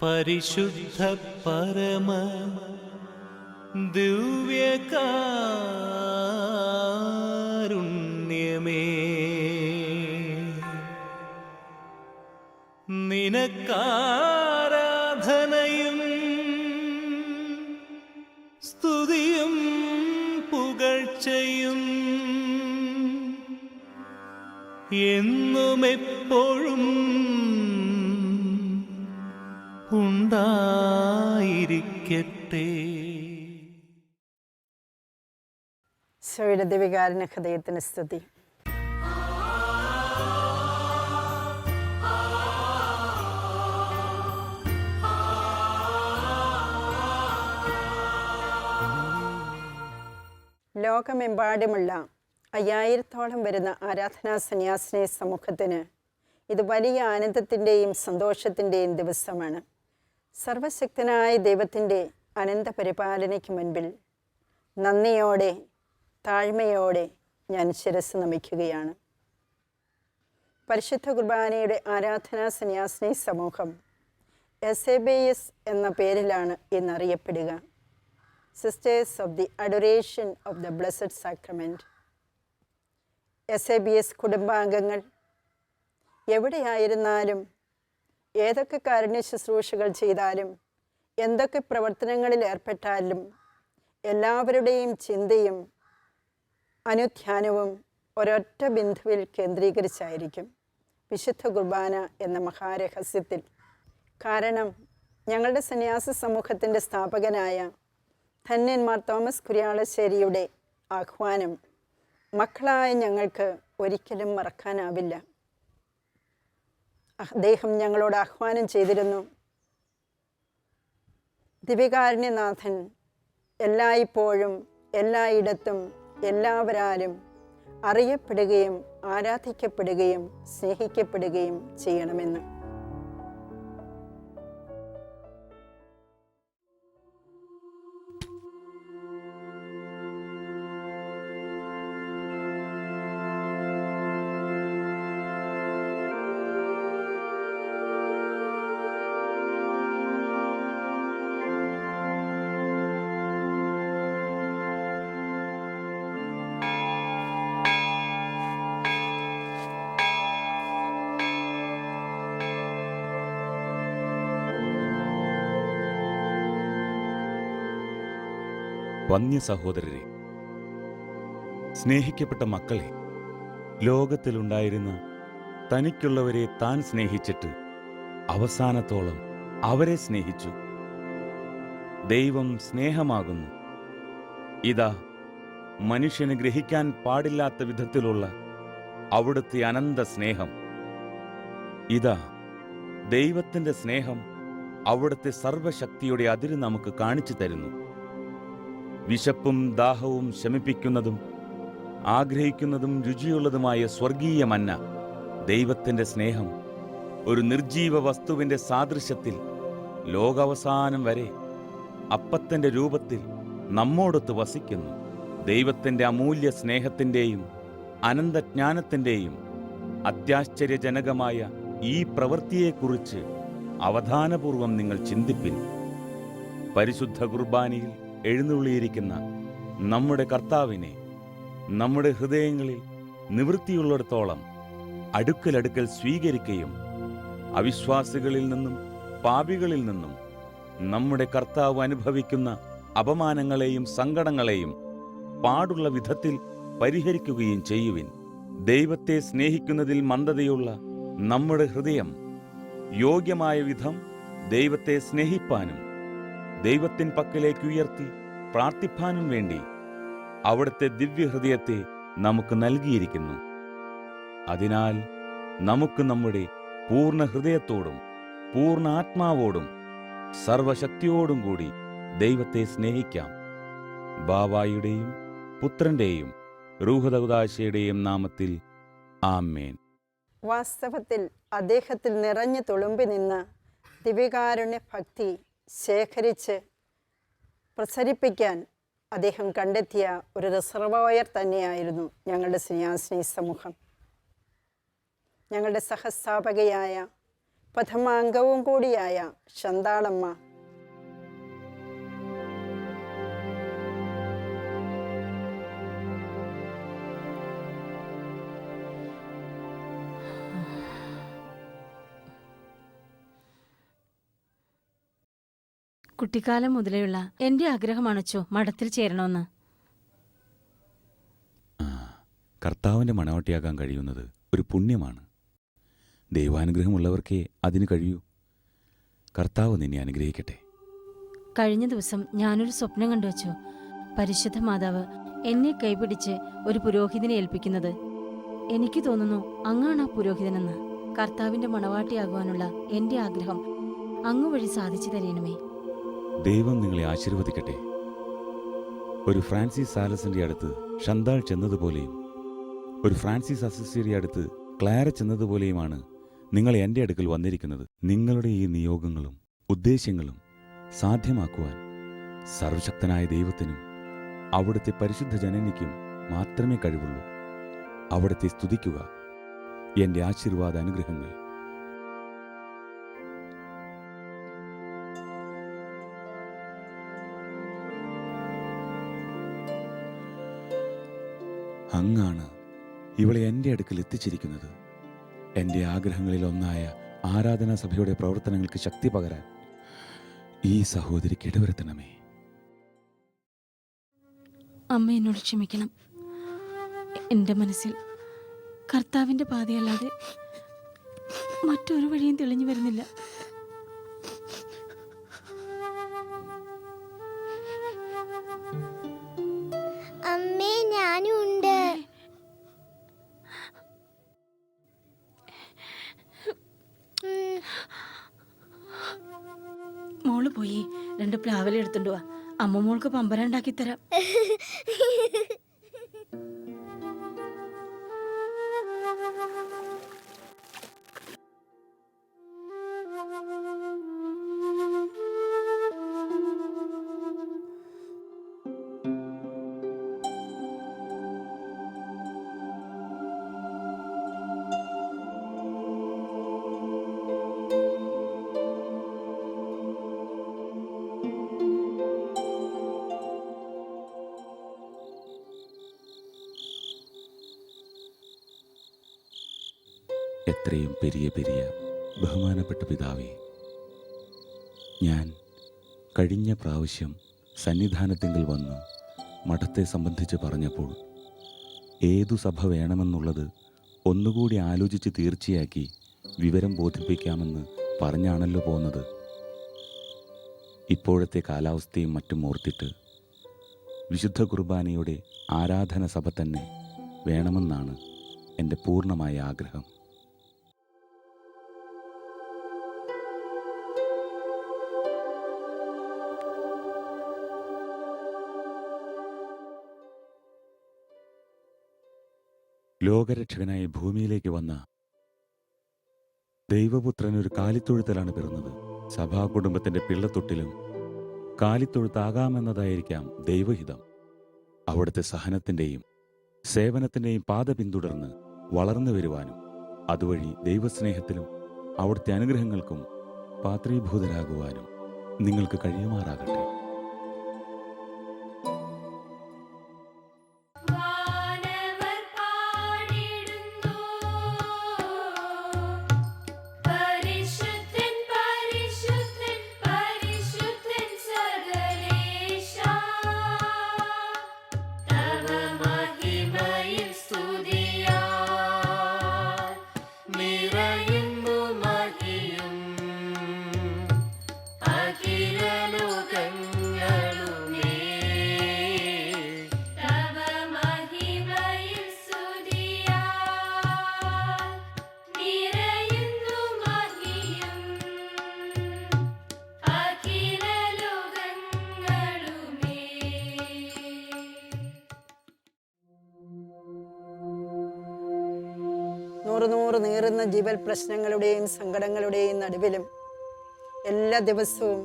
പരിശുദ്ധ പരമ ദിവ്യകാരുണ്യമേ, നിനക്കാരാധനയും സ്തുതിയും പുകഴ്ചയും എന്നും എപ്പോഴും ഉണ്ടായിരിക്കട്ടെ. ഈശോയുടെ ദിവ്യകാരുണ്യ ഹൃദയത്തിന് സ്തുതി. ലോകമെമ്പാടുമുള്ള 5000-ഓളം വരുന്ന ആരാധനാ സന്യാസിനി സമൂഹത്തിന് ഇത് വലിയ ആനന്ദത്തിൻ്റെയും സന്തോഷത്തിൻ്റെയും ദിവസമാണ്. സർവശക്തനായ ദൈവത്തിൻ്റെ അനന്ത പരിപാലനയ്ക്ക് മുൻപിൽ നന്ദിയോടെ താഴ്മയോടെ ഞാൻ ശിരസ് നമിക്കുകയാണ്. പരിശുദ്ധ കുർബാനയുടെ ആരാധനാ സന്യാസിനി സമൂഹം SABS എന്ന പേരിലാണ് ഇന്നറിയപ്പെടുക. Sisters of the Adoration of the Blessed Sacrament. SABS കുടുംബാംഗങ്ങൾ എവിടെയായിരുന്നാലും ഏതൊക്കെ കാരുണ്യ ശുശ്രൂഷകൾ ചെയ്താലും എന്തൊക്കെ പ്രവർത്തനങ്ങളിൽ ഏർപ്പെട്ടാലും എല്ലാവരുടെയും ചിന്തയും അനുധ്യാനവും ഒരൊറ്റ ബിന്ദുവിൽ കേന്ദ്രീകരിച്ചായിരിക്കും, വിശുദ്ധ കുർബാന എന്ന മഹാരഹസ്യത്തിൽ. കാരണം ഞങ്ങളുടെ സന്യാസ സമൂഹത്തിൻ്റെ സ്ഥാപകനായ ധന്യന്മാർ തോമസ് കുര്യാളശ്ശേരിയുടെ ആഹ്വാനം മക്കളായ ഞങ്ങൾക്ക് ഒരിക്കലും മറക്കാനാവില്ല. അദ്ദേഹം ഞങ്ങളോട് ആഹ്വാനം ചെയ്തിരുന്നു, ദിവ്യകാരുണ്യനാഥൻ എല്ലായ്പ്പോഴും എല്ലായിടത്തും എല്ലാവരാലും അറിയപ്പെടുകയും ആരാധിക്കപ്പെടുകയും സ്നേഹിക്കപ്പെടുകയും ചെയ്യണമെന്ന്. വന്യ സഹോദരരെ, സ്നേഹിക്കപ്പെട്ട മക്കളെ, ലോകത്തിലുണ്ടായിരുന്ന തനിക്കുള്ളവരെ താൻ സ്നേഹിച്ചിട്ട് അവസാനത്തോളം അവരെ സ്നേഹിച്ചു. ദൈവം സ്നേഹമാകുന്നു. ഇതാ മനുഷ്യന് ഗ്രഹിക്കാൻ പാടില്ലാത്ത വിധത്തിലുള്ള അവിടുത്തെ അനന്ത സ്നേഹം. ഇതാ ദൈവത്തിൻ്റെ സ്നേഹം അവിടുത്തെ സർവശക്തിയുടെ അതിര് നമുക്ക് കാണിച്ചു തരുന്നു. വിശപ്പും ദാഹവും ശമിപ്പിക്കുന്നതും ആഗ്രഹിക്കുന്നതും രുചിയുള്ളതുമായ സ്വർഗീയ മന്ന, ദൈവത്തിൻ്റെ സ്നേഹം ഒരു നിർജീവ വസ്തുവിൻ്റെ സാദൃശ്യത്തിൽ ലോകാവസാനം വരെ അപ്പത്തിൻ്റെ രൂപത്തിൽ നമ്മോടൊത്ത് വസിക്കുന്നു. ദൈവത്തിൻ്റെ അമൂല്യ സ്നേഹത്തിൻ്റെയും അനന്തജ്ഞാനത്തിൻ്റെയും അത്യാശ്ചര്യജനകമായ ഈ പ്രവൃത്തിയെക്കുറിച്ച് അവധാനപൂർവം നിങ്ങൾ ചിന്തിപ്പിൻ. പരിശുദ്ധ കുർബാനയിൽ എഴുന്നള്ളിയിരിക്കുന്ന നമ്മുടെ കർത്താവിനെ നമ്മുടെ ഹൃദയങ്ങളിൽ നിവൃത്തിയുള്ളിടത്തോളം അടുക്കലടുക്കൽ സ്വീകരിക്കുകയും അവിശ്വാസികളിൽ നിന്നും പാപികളിൽ നിന്നും നമ്മുടെ കർത്താവ് അനുഭവിക്കുന്ന അപമാനങ്ങളെയും സങ്കടങ്ങളെയും പാടുള്ള വിധത്തിൽ പരിഹരിക്കുകയും ചെയ്യുവിൻ. ദൈവത്തെ സ്നേഹിക്കുന്നതിൽ മന്ദതയുള്ള നമ്മുടെ ഹൃദയം യോഗ്യമായ വിധം ദൈവത്തെ സ്നേഹിപ്പാനും ദൈവത്തിൻ പക്കലേക്ക് ഉയർത്തി പ്രാർത്ഥിപ്പാനും വേണ്ടി അവിടുത്തെ ദിവ്യഹൃദയത്തെ നമുക്ക് നൽകിയിരിക്കുന്നു. അതിനാൽ നമുക്ക് നമ്മുടെ പൂർണ്ണ ഹൃദയത്തോടും പൂർണ്ണ ആത്മാവോടും സർവശക്തിയോടും കൂടി ദൈവത്തെ സ്നേഹിക്കാം. ബാവായുടെയും പുത്രന്റെയും റൂഹദാശയുടെയും നാമത്തിൽ ആമേൻ. വാസ്തവത്തിൽ അദ്ദേഹത്തിൽ നിറഞ്ഞു തുളുമ്പി നിന്ന ദിവ്യകാരുണ്യ ഭക്തി ശേഖരിച്ച് പ്രസരിപ്പിക്കാൻ അദ്ദേഹം കണ്ടെത്തിയ ഒരു റിസർവോയർ തന്നെയായിരുന്നു ഞങ്ങളുടെ സന്യാസിനി സമൂഹം. ഞങ്ങളുടെ സഹസ്ഥാപകയായ പ്രഥമാംഗവും കൂടിയായ ശന്താളമ്മ. കുട്ടിക്കാലം മുതലേയുള്ള എന്റെ ആഗ്രഹമാണച്ചോ മഠത്തിൽ ചേരണമെന്ന്. കർത്താവിൻ്റെ മണവാട്ടിയാകാൻ കഴിയുന്നത് ഒരു പുണ്യമാണ്. ദൈവാനുഗ്രഹമുള്ളവർക്കേ അതിന് കഴിയൂ. കർത്താവ് നിന്നെ അനുഗ്രഹിക്കട്ടെ. കഴിഞ്ഞ ദിവസം ഞാനൊരു സ്വപ്നം കണ്ടുവച്ചു. പരിശുദ്ധ മാതാവ് എന്നെ കൈപിടിച്ച് ഒരു പുരോഹിതനെ ഏൽപ്പിക്കുന്നത്. എനിക്ക് തോന്നുന്നു അങ്ങാണ് ആ പുരോഹിതനെന്ന്. കർത്താവിന്റെ മണവാട്ടിയാകുവാനുള്ള എന്റെ ആഗ്രഹം അങ്ങ് വഴി സാധിച്ചു തരണമേ. ദൈവം നിങ്ങളെ ആശീർവദിക്കട്ടെ. ഒരു ഫ്രാൻസിസ് സാലസിന്റെ അടുത്ത് ഷന്താൾ ചെന്നതുപോലെയും ഒരു ഫ്രാൻസിസ് അസിസിയുടെ അടുത്ത് ക്ലാര ചെന്നതുപോലെയുമാണ് നിങ്ങൾ എൻ്റെ അടുക്കൽ വന്നിരിക്കുന്നത്. നിങ്ങളുടെ ഈ നിയോഗങ്ങളും ഉദ്ദേശ്യങ്ങളും സാധ്യമാക്കുവാൻ സർവശക്തനായ ദൈവത്തിനും അവിടുത്തെ പരിശുദ്ധ ജനനിക്കും മാത്രമേ കഴിവുള്ളൂ. അവിടുത്തെ സ്തുതിക്കുക. എൻ്റെ ആശീർവാദ അനുഗ്രഹങ്ങൾ. അങ്ങാണ് ഇവളെ എൻ്റെ അടുക്കൽ എത്തിച്ചിരിക്കുന്നത്. എൻ്റെ ആഗ്രഹങ്ങളിൽ ഒന്നായ ആരാധനാ സഭയുടെ പ്രവർത്തനങ്ങൾക്ക് ശക്തി പകരാൻ ഈ സഹോദരിക്ക് ഇടവരുത്തണമേ. അമ്മ എന്നോട് ക്ഷമിക്കണം. എൻ്റെ മനസ്സിൽ കർത്താവിൻ്റെ പാതയല്ലാതെ മറ്റൊരു വഴിയും തെളിഞ്ഞു വരുന്നില്ല. അമ്മേ, ഞാനും ഉണ്ട്. മോള് പോയി 2 പ്ലാവില എടുത്തുകൊണ്ട് വാ. അമ്മ മോൾക്ക് പമ്പരണ്ടാക്കി തരാം. എത്രയും പെരിയ പെരിയ ബഹുമാനപ്പെട്ട പിതാവേ, ഞാൻ കഴിഞ്ഞ പ്രാവശ്യം സന്നിധാനത്തിങ്കൽ വന്ന് മഠത്തെ സംബന്ധിച്ച് പറഞ്ഞപ്പോൾ ഏതു സഭ വേണമെന്നുള്ളത് ഒന്നുകൂടി ആലോചിച്ച് തീർച്ചയാക്കി വിവരം ബോധിപ്പിക്കാമെന്ന് പറഞ്ഞാണല്ലോ പോന്നത്. ഇപ്പോഴത്തെ കാലാവസ്ഥയും മറ്റും ഓർത്തിട്ട് വിശുദ്ധ കുർബാനയുടെ ആരാധന സഭ തന്നെ വേണമെന്നാണ് എൻ്റെ പൂർണ്ണമായ ആഗ്രഹം. ലോകരക്ഷകനായി ഭൂമിയിലേക്ക് വന്ന ദൈവപുത്രനൊരു കാലിത്തൊഴുത്തലാണ് പിറന്നത്. സഭാകുടുംബത്തിന്റെ പിള്ളത്തൊട്ടിലും കാലിത്തൊഴുത്താകാമെന്നതായിരിക്കാം ദൈവഹിതം. അവിടുത്തെ സഹനത്തിൻ്റെയും സേവനത്തിൻ്റെയും പാത പിന്തുടർന്ന് വളർന്നു വരുവാനും അതുവഴി ദൈവസ്നേഹത്തിലും അവിടുത്തെ അനുഗ്രഹങ്ങൾക്കും പാത്രീഭൂതരാകുവാനും നിങ്ങൾക്ക് കഴിയുമാറാകട്ടെ. നൂറ് നീറുന്ന ജീവൽ പ്രശ്നങ്ങളുടെയും സങ്കടങ്ങളുടെയും നടുവിലും എല്ലാ ദിവസവും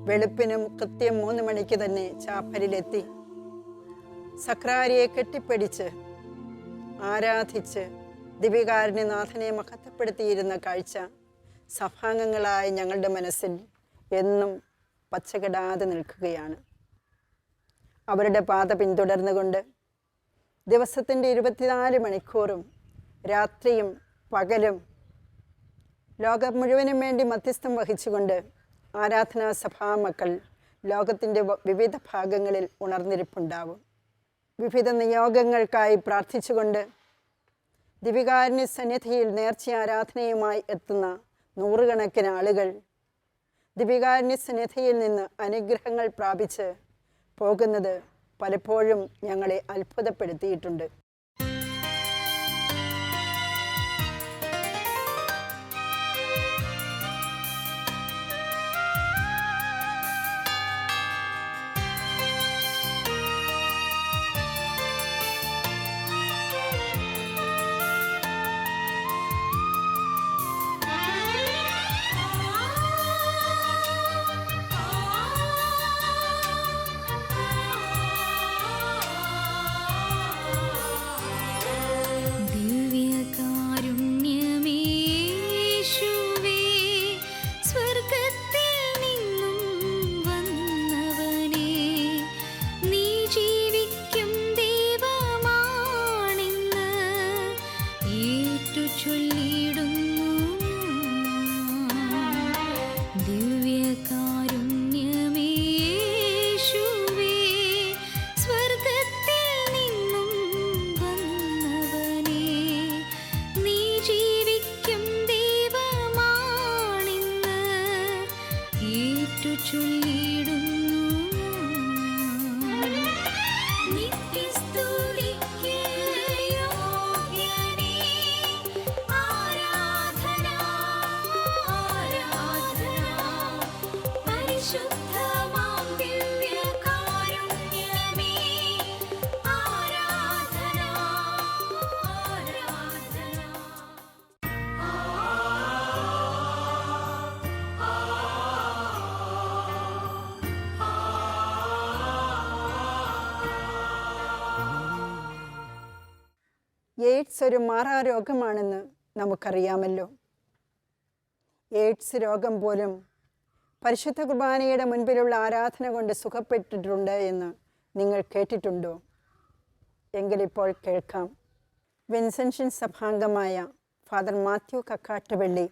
വെളുപ്പിനും കൃത്യം 3 മണിക്ക് തന്നെ ചാപ്പലിലെത്തി സക്രാരിയെ കെട്ടിപ്പിടിച്ച് ആരാധിച്ച് ദിവികാരുണ്യനാഥനെ മഹത്വപ്പെടുത്തിയിരുന്ന കാഴ്ച സഭാംഗങ്ങളായ ഞങ്ങളുടെ മനസ്സിൽ എന്നും പച്ചകിടാതെ നിൽക്കുകയാണ്. അവരുടെ പാത പിന്തുടർന്നുകൊണ്ട് ദിവസത്തിൻ്റെ 24 മണിക്കൂറും രാത്രിയും പകലും ലോകം മുഴുവനും വേണ്ടി മധ്യസ്ഥം വഹിച്ചുകൊണ്ട് ആരാധനാ സഭാ മക്കൾ ലോകത്തിൻ്റെ വിവിധ ഭാഗങ്ങളിൽ ഉണർന്നിരിപ്പുണ്ടാവും. വിവിധ നിയോഗങ്ങൾക്കായി പ്രാർത്ഥിച്ചുകൊണ്ട് ദിവികാരുണ്യ സന്നിധിയിൽ നേർച്ച ആരാധനയുമായി എത്തുന്ന നൂറുകണക്കിന് ആളുകൾ ദിവികാരുണ്യ സന്നിധിയിൽ നിന്ന് അനുഗ്രഹങ്ങൾ പ്രാപിച്ച് പോകുന്നത് പലപ്പോഴും ഞങ്ങളെ അത്ഭുതപ്പെടുത്തിയിട്ടുണ്ട്. എയ്ഡ്സ് ഒരു മാറാരോഗമാണെന്ന് നമുക്കറിയാമല്ലോ. എയ്ഡ്സ് രോഗം പോലും പരിശുദ്ധ കുർബാനയുടെ മുൻപിലുള്ള ആരാധന കൊണ്ട് സുഖപ്പെട്ടിട്ടുണ്ട് എന്ന് നിങ്ങൾ കേട്ടിട്ടുണ്ടോ? എങ്കിലിപ്പോൾ കേൾക്കാം. വിൻസെൻഷൻ സഭാംഗമായ ഫാദർ മാത്യു കക്കാട്ടുപള്ളി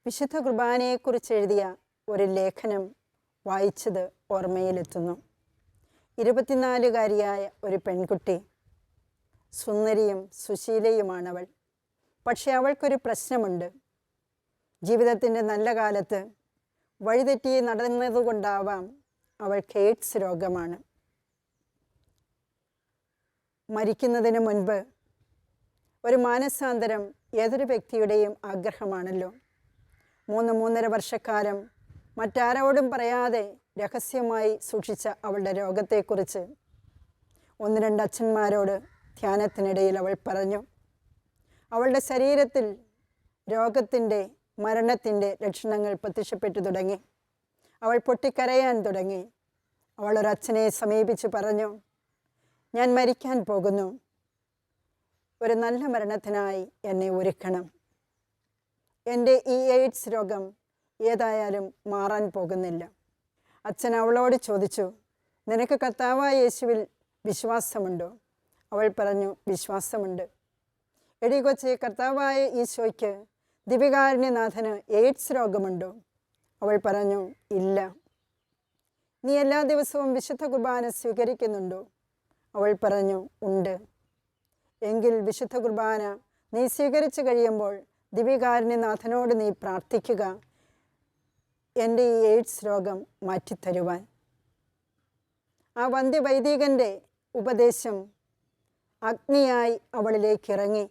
വിശുദ്ധ കുർബാനയെക്കുറിച്ച് എഴുതിയ ഒരു ലേഖനം വായിച്ചത് ഓർമ്മയിലെത്തുന്നു. 24-കാരിയായ ഒരു പെൺകുട്ടി, സുന്ദരിയും സുശീലയുമാണവൾ. പക്ഷെ അവൾക്കൊരു പ്രശ്നമുണ്ട്. ജീവിതത്തിൻ്റെ നല്ല കാലത്ത് വഴിതെറ്റി നടന്നതുകൊണ്ടാവാം അവൾക്ക് എയ്ഡ്സ് രോഗമാണ്. മരിക്കുന്നതിന് മുൻപ് ഒരു മാനസാന്തരം ഏതൊരു വ്യക്തിയുടെയും ആഗ്രഹമാണല്ലോ. 3-3.5 വർഷക്കാലം മറ്റാരോടും പറയാതെ രഹസ്യമായി സൂക്ഷിച്ച അവളുടെ രോഗത്തെക്കുറിച്ച് 1-2 അച്ഛന്മാരോട് ധ്യാനത്തിനിടയിൽ അവൾ പറഞ്ഞു. അവളുടെ ശരീരത്തിൽ രോഗത്തിൻ്റെ മരണത്തിൻ്റെ ലക്ഷണങ്ങൾ പ്രത്യക്ഷപ്പെട്ടു തുടങ്ങി. അവൾ പൊട്ടിക്കരയാൻ തുടങ്ങി. അവൾ ഒരച്ഛനെ സമീപിച്ച് പറഞ്ഞു, ഞാൻ മരിക്കാൻ പോകുന്നു, ഒരു നല്ല മരണത്തിനായി എന്നെ ഒരുക്കണം. എൻ്റെ ഈ എയ്ഡ്സ് രോഗം ഏതായാലും മാറാൻ പോകുന്നില്ല. അച്ഛൻ അവളോട് ചോദിച്ചു, നിനക്ക് കർത്താവായ യേശുവിൽ വിശ്വാസമുണ്ടോ? അവൾ പറഞ്ഞു, വിശ്വാസമുണ്ട്. എടി കൊച്ചേ, കർത്താവായ ഈശോയ്ക്ക് ദിവികാരുണ്യനാഥന് എയ്ഡ്സ് രോഗമുണ്ടോ? അവൾ പറഞ്ഞു, ഇല്ല. നീ എല്ലാ ദിവസവും വിശുദ്ധ കുർബാന സ്വീകരിക്കുന്നുണ്ടോ? അവൾ പറഞ്ഞു, ഉണ്ട്. എങ്കിൽ വിശുദ്ധ കുർബാന നീ സ്വീകരിച്ചു കഴിയുമ്പോൾ ദിവികാരുണ്യനാഥനോട് നീ പ്രാർത്ഥിക്കുക, എൻ്റെ ഈ എയ്ഡ്സ് രോഗം മാറ്റിത്തരുവാൻ. ആ വന്ധ്യവൈദികൻ്റെ ഉപദേശം അഗ്നിയായി അവളിലേക്ക് ഇറങ്ങി.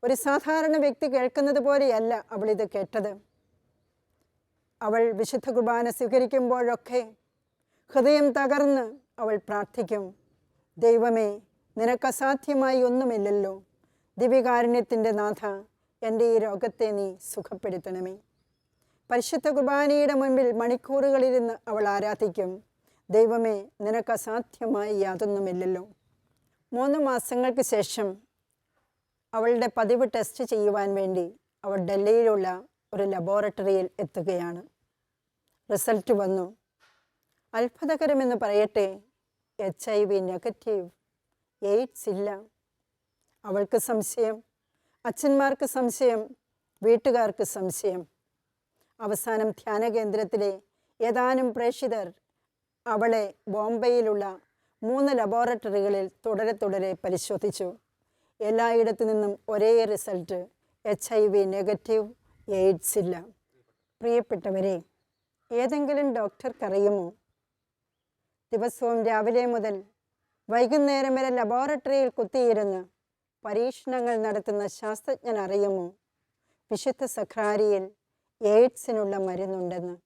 ഒരു സാധാരണ വ്യക്തി കേൾക്കുന്നത് പോലെയല്ല അവളിത് കേട്ടത്. അവൾ വിശുദ്ധ കുർബാന സ്വീകരിക്കുമ്പോഴൊക്കെ ഹൃദയം തകർന്ന് അവൾ പ്രാർത്ഥിക്കും, ദൈവമേ, നിനക്കസാധ്യമായി ഒന്നുമില്ലല്ലോ. ദിവികാരുണ്യത്തിൻ്റെ നാഥ, എൻ്റെ ഈ രോഗത്തെ നീ സുഖപ്പെടുത്തണമേ. പരിശുദ്ധ കുർബാനയുടെ മുൻപിൽ മണിക്കൂറുകളിരുന്ന് അവൾ ആരാധിക്കും, ദൈവമേ, നിനക്കസാധ്യമായി യാതൊന്നുമില്ലല്ലോ. 3 മാസങ്ങൾക്ക് ശേഷം അവളുടെ പതിവ് ടെസ്റ്റ് ചെയ്യുവാൻ വേണ്ടി അവൾ ഡൽഹിയിലുള്ള ഒരു ലബോറട്ടറിയിൽ എത്തുകയാണ്. റിസൾട്ട് വന്നു. അത്ഭുതകരമെന്ന് പറയട്ടെ, HIV നെഗറ്റീവ്, എയ്ഡ്സ് ഇല്ല. അവൾക്ക് സംശയം, അച്ഛന്മാർക്ക് സംശയം, വീട്ടുകാർക്ക് സംശയം. അവസാനം ധ്യാനകേന്ദ്രത്തിലെ ഏതാനും പ്രേക്ഷിതർ അവളെ ബോംബെയിലുള്ള 3 ലബോറട്ടറികളിൽ തുടരെ പരിശോധിച്ചു. എല്ലായിടത്തു നിന്നും ഒരേ റിസൾട്ട്, HIV നെഗറ്റീവ്, എയ്ഡ്സ് ഇല്ല. പ്രിയപ്പെട്ടവരെ, ഏതെങ്കിലും ഡോക്ടർക്കറിയുമോ ദിവസവും രാവിലെ മുതൽ വൈകുന്നേരം വരെ ലബോറട്ടറിയിൽ കുത്തിയിരുന്ന് പരീക്ഷണങ്ങൾ നടത്തുന്ന ശാസ്ത്രജ്ഞൻ അറിയുമോ വിശുദ്ധ സഖ്രാരിയിൽ എയ്ഡ്സിനുള്ള മരുന്നുണ്ടെന്ന്?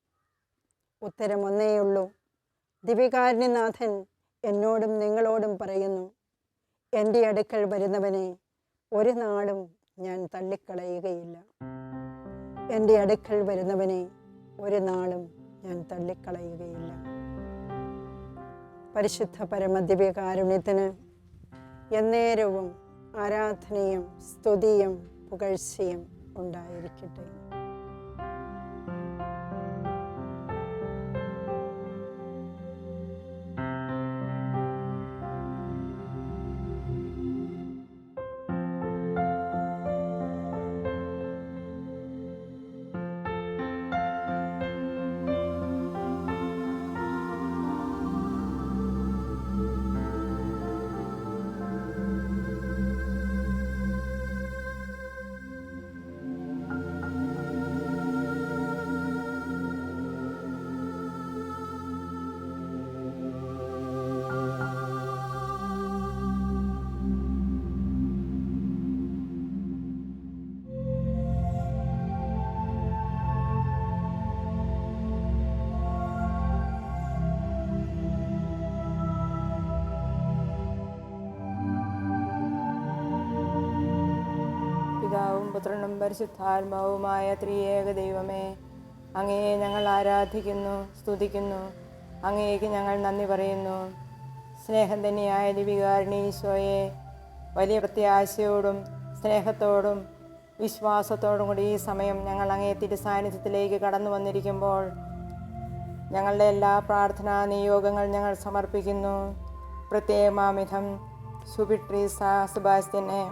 ഉത്തരം ഒന്നേയുള്ളൂ. ദിവികാരുണ്യനാഥൻ എന്നോടും നിങ്ങളോടും പറയുന്നു, എൻ്റെ അടുക്കൽ വരുന്നവനെ ഒരു നാളും ഞാൻ തള്ളിക്കളയുകയില്ല. എൻ്റെ അടുക്കൽ വരുന്നവനെ ഒരു നാളും ഞാൻ തള്ളിക്കളയുകയില്ല. പരിശുദ്ധ പരമദിവ്യകാരുണ്യത്തിന് എന്നേരവും ആരാധനയും സ്തുതിയും പുകഴ്ചയും ഉണ്ടായിരിക്കട്ടെ. പിതാവും പുത്രനും പരിശുദ്ധാത്മാവുമായ ത്രിയേക ദൈവമേ, അങ്ങയെ ഞങ്ങൾ ആരാധിക്കുന്നു, സ്തുതിക്കുന്നു. അങ്ങേക്ക് ഞങ്ങൾ നന്ദി പറയുന്നു. സ്നേഹം തന്നെയായ ദിവികാരുണ്യ ഈശോയെ, വലിയ പ്രത്യാശയോടും സ്നേഹത്തോടും വിശ്വാസത്തോടും കൂടി ഈ സമയം ഞങ്ങൾ അങ്ങേ തിരുസാന്നിധ്യത്തിലേക്ക് കടന്നു വന്നിരിക്കുമ്പോൾ ഞങ്ങളുടെ എല്ലാ പ്രാർത്ഥനാ നിയോഗങ്ങൾ ഞങ്ങൾ സമർപ്പിക്കുന്നു. പ്രത്യേകമാമിധം സുബിട്രീസ സെബാസ്റ്റ്യനെ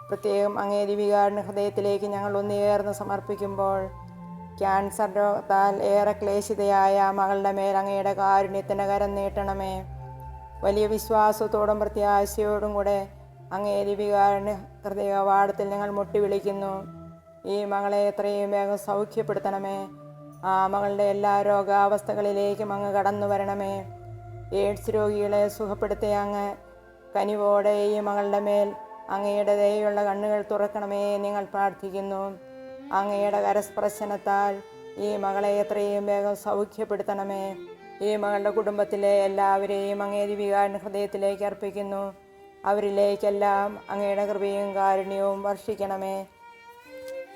പ്രത്യേകം അങ്ങേ ദിവികാരുണ്യ ഹൃദയത്തിലേക്ക് ഞങ്ങൾ ഒന്നേർന്ന് സമർപ്പിക്കുമ്പോൾ ക്യാൻസർ രോഗത്താൽ ഏറെ ക്ലേശിതയായ മകളുടെ മേൽ അങ്ങയുടെ കാരുണ്യത്തിൻ്റെ കരം നീട്ടണമേ. വലിയ വിശ്വാസത്തോടും പ്രത്യാശയോടും കൂടെ അങ്ങേ ദിവികാരുണ്യ ഹൃദയ കവാടത്തിൽ ഞങ്ങൾ മുട്ടിവിളിക്കുന്നു. ഈ മകളെ എത്രയും വേഗം സൗഖ്യപ്പെടുത്തണമേ. ആ മകളുടെ എല്ലാ രോഗാവസ്ഥകളിലേക്കും അങ്ങ് കടന്നു വരണമേ. എയ്ഡ്സ് രോഗികളെ സുഖപ്പെടുത്തിയ അങ്ങ് കനിവോടെ ഈ മകളുടെ മേൽ അങ്ങയുടെ ദയയുള്ള കണ്ണുകൾ തുറക്കണമേ നിങ്ങൾ പ്രാർത്ഥിക്കുന്നു. അങ്ങയുടെ കരസ്പർശനത്താൽ ഈ മകളെ എത്രയും വേഗം സൗഖ്യപ്പെടുത്തണമേ. ഈ മകളുടെ കുടുംബത്തിലെ എല്ലാവരെയും അങ്ങേ ദിവികാരുണ്യ ഹൃദയത്തിലേക്ക് അർപ്പിക്കുന്നു. അവരിലേക്കെല്ലാം അങ്ങയുടെ കൃപയും കാരുണ്യവും വർഷിക്കണമേ.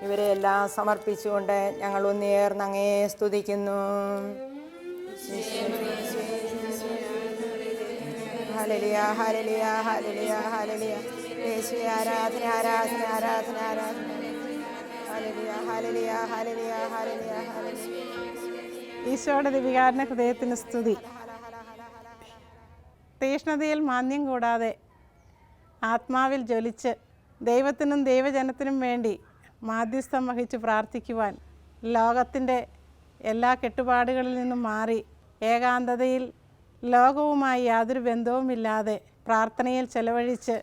ഇവരെല്ലാം സമർപ്പിച്ചുകൊണ്ട് ഞങ്ങൾ ഒന്നേർന്ന് അങ്ങയെ സ്തുതിക്കുന്നു. Hallelujah, hallelujah, hallelujah, hallelujah. യേശുവേ, ആരാധന, ആരാധന, ആരാധന, ആരാധന. Hallelujah, hallelujah, hallelujah, hallelujah, hallelujah. ഈശോയുടെ ദിവികാരുണ്യ ഹൃദയത്തിന് സ്തുതി. തീഷ്ണതയിൽ മാന്യം കൂടാതെ ആത്മാവിൽ ജ്വലിച്ച് ദൈവത്തിനും ദൈവജനത്തിനും വേണ്ടി മാധ്യസ്ഥം വഹിച്ച് പ്രാർത്ഥിക്കുവാൻ, ലോകത്തിൻ്റെ എല്ലാ കെട്ടുപാടുകളിൽ നിന്നും മാറി ഏകാന്തതയിൽ ലോകവുമായി യാതൊരു ബന്ധവുമില്ലാതെ പ്രാർത്ഥനയിൽ ചെലവഴിച്ച്